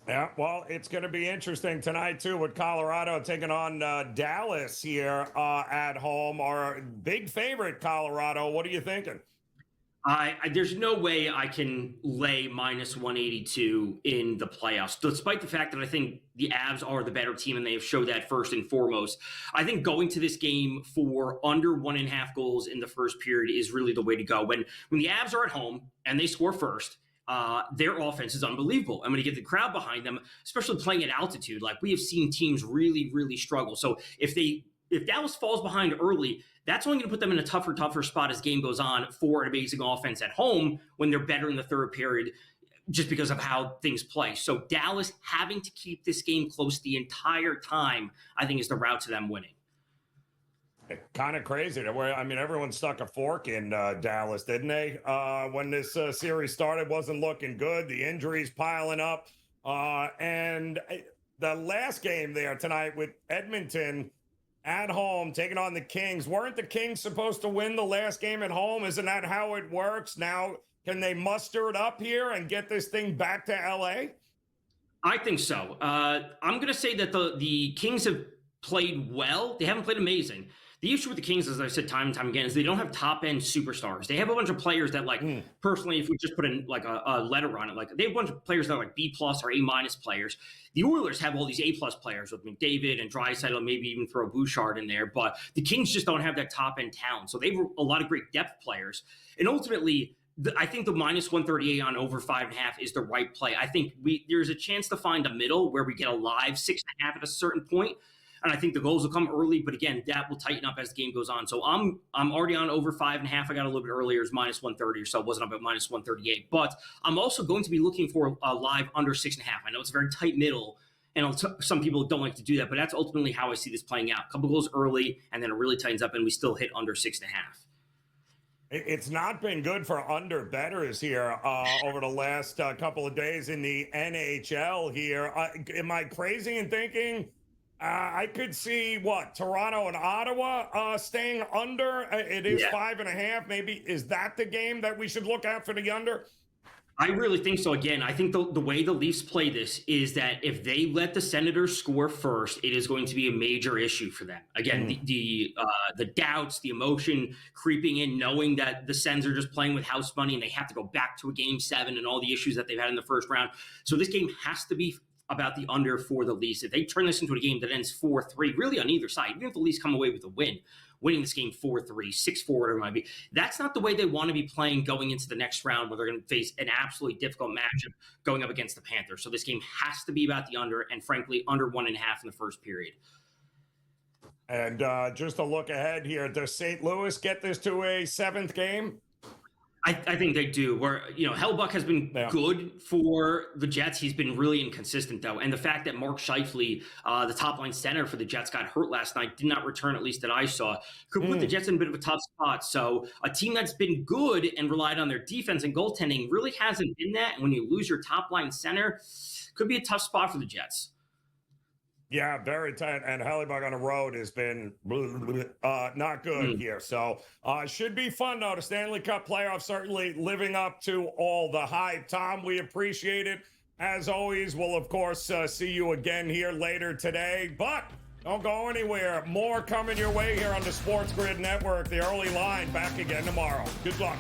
Yeah, well, it's going to be interesting tonight, too, with Colorado taking on Dallas here at home. Our big favorite, Colorado. What are you thinking? There's no way I can lay minus 182 in the playoffs, despite the fact that I think the Avs are the better team and they have showed that first and foremost. I think going to this game for under 1.5 goals in the first period is really the way to go. When the Avs are at home and they score first, their offense is unbelievable. I'm going to get the crowd behind them, especially playing at altitude. Like we have seen teams really, really struggle. So if Dallas falls behind early, that's only going to put them in a tougher spot as game goes on for an amazing offense at home when they're better in the third period, just because of how things play. So Dallas having to keep this game close the entire time, I think, is the route to them winning. Kind of crazy. Everyone stuck a fork in Dallas, didn't they? When this series started, wasn't looking good. The injuries piling up. And the last game there tonight with Edmonton at home taking on the Kings. Weren't the Kings supposed to win the last game at home? Isn't that how it works? Now, can they muster it up here and get this thing back to LA? I think so. I'm going to say that the Kings have played well. They haven't played amazing. The issue with the Kings, as I've said time and time again, is they don't have top-end superstars. They have a bunch of players that, personally, if we just put in a letter on it, they have a bunch of players that are B+ or A- players. The Oilers have all these A+ players with McDavid and Draisaitl, maybe even throw Bouchard in there, but the Kings just don't have that top-end talent. So they have a lot of great depth players. And ultimately, I think the minus 138 on over 5.5 is the right play. I think there's a chance to find a middle where we get a live 6.5 at a certain point. And I think the goals will come early, but again, that will tighten up as the game goes on. So I'm already on over 5.5. I got a little bit earlier, it's minus 130 or so. It wasn't up at minus 138. But I'm also going to be looking for a live under 6.5. I know it's a very tight middle, and some people don't like to do that, but that's ultimately how I see this playing out. A couple goals early, and then it really tightens up, and we still hit under 6.5. It's not been good for under bettors here over the last couple of days in the NHL here. Am I crazy in thinking I could see Toronto and Ottawa staying under? It is 5.5. Maybe is that the game that we should look at for the under? I really think so. Again, I think the way the Leafs play this is that if they let the Senators score first, it is going to be a major issue for them. Again, the doubts, the emotion creeping in, knowing that the Sens are just playing with house money and they have to go back to a Game 7 and all the issues that they've had in the first round. So this game has to be about the under for the Leafs. If they turn this into a game that ends 4-3, really on either side, even if the Leafs come away with a win, winning this game 4-3, 6-4, whatever it might be, that's not the way they want to be playing going into the next round where they're going to face an absolutely difficult matchup going up against the Panthers. So this game has to be about the under, and frankly, under 1.5 in the first period. And just a look ahead here, does St. Louis get this to a 7th game? I think they do. Where Hellbuck has been good for the Jets. He's been really inconsistent, though. And the fact that Mark Scheifele, the top-line center for the Jets, got hurt last night, did not return, at least that I saw, could put the Jets in a bit of a tough spot. So a team that's been good and relied on their defense and goaltending really hasn't been that. And when you lose your top-line center, could be a tough spot for the Jets. Yeah, very tight. And Hellebuyck on the road has been not good here. So should be fun, though. The Stanley Cup playoffs certainly living up to all the hype. Tom, we appreciate it. As always, we'll, of course, see you again here later today. But don't go anywhere. More coming your way here on the SportsGrid Network. The Early Line back again tomorrow. Good luck.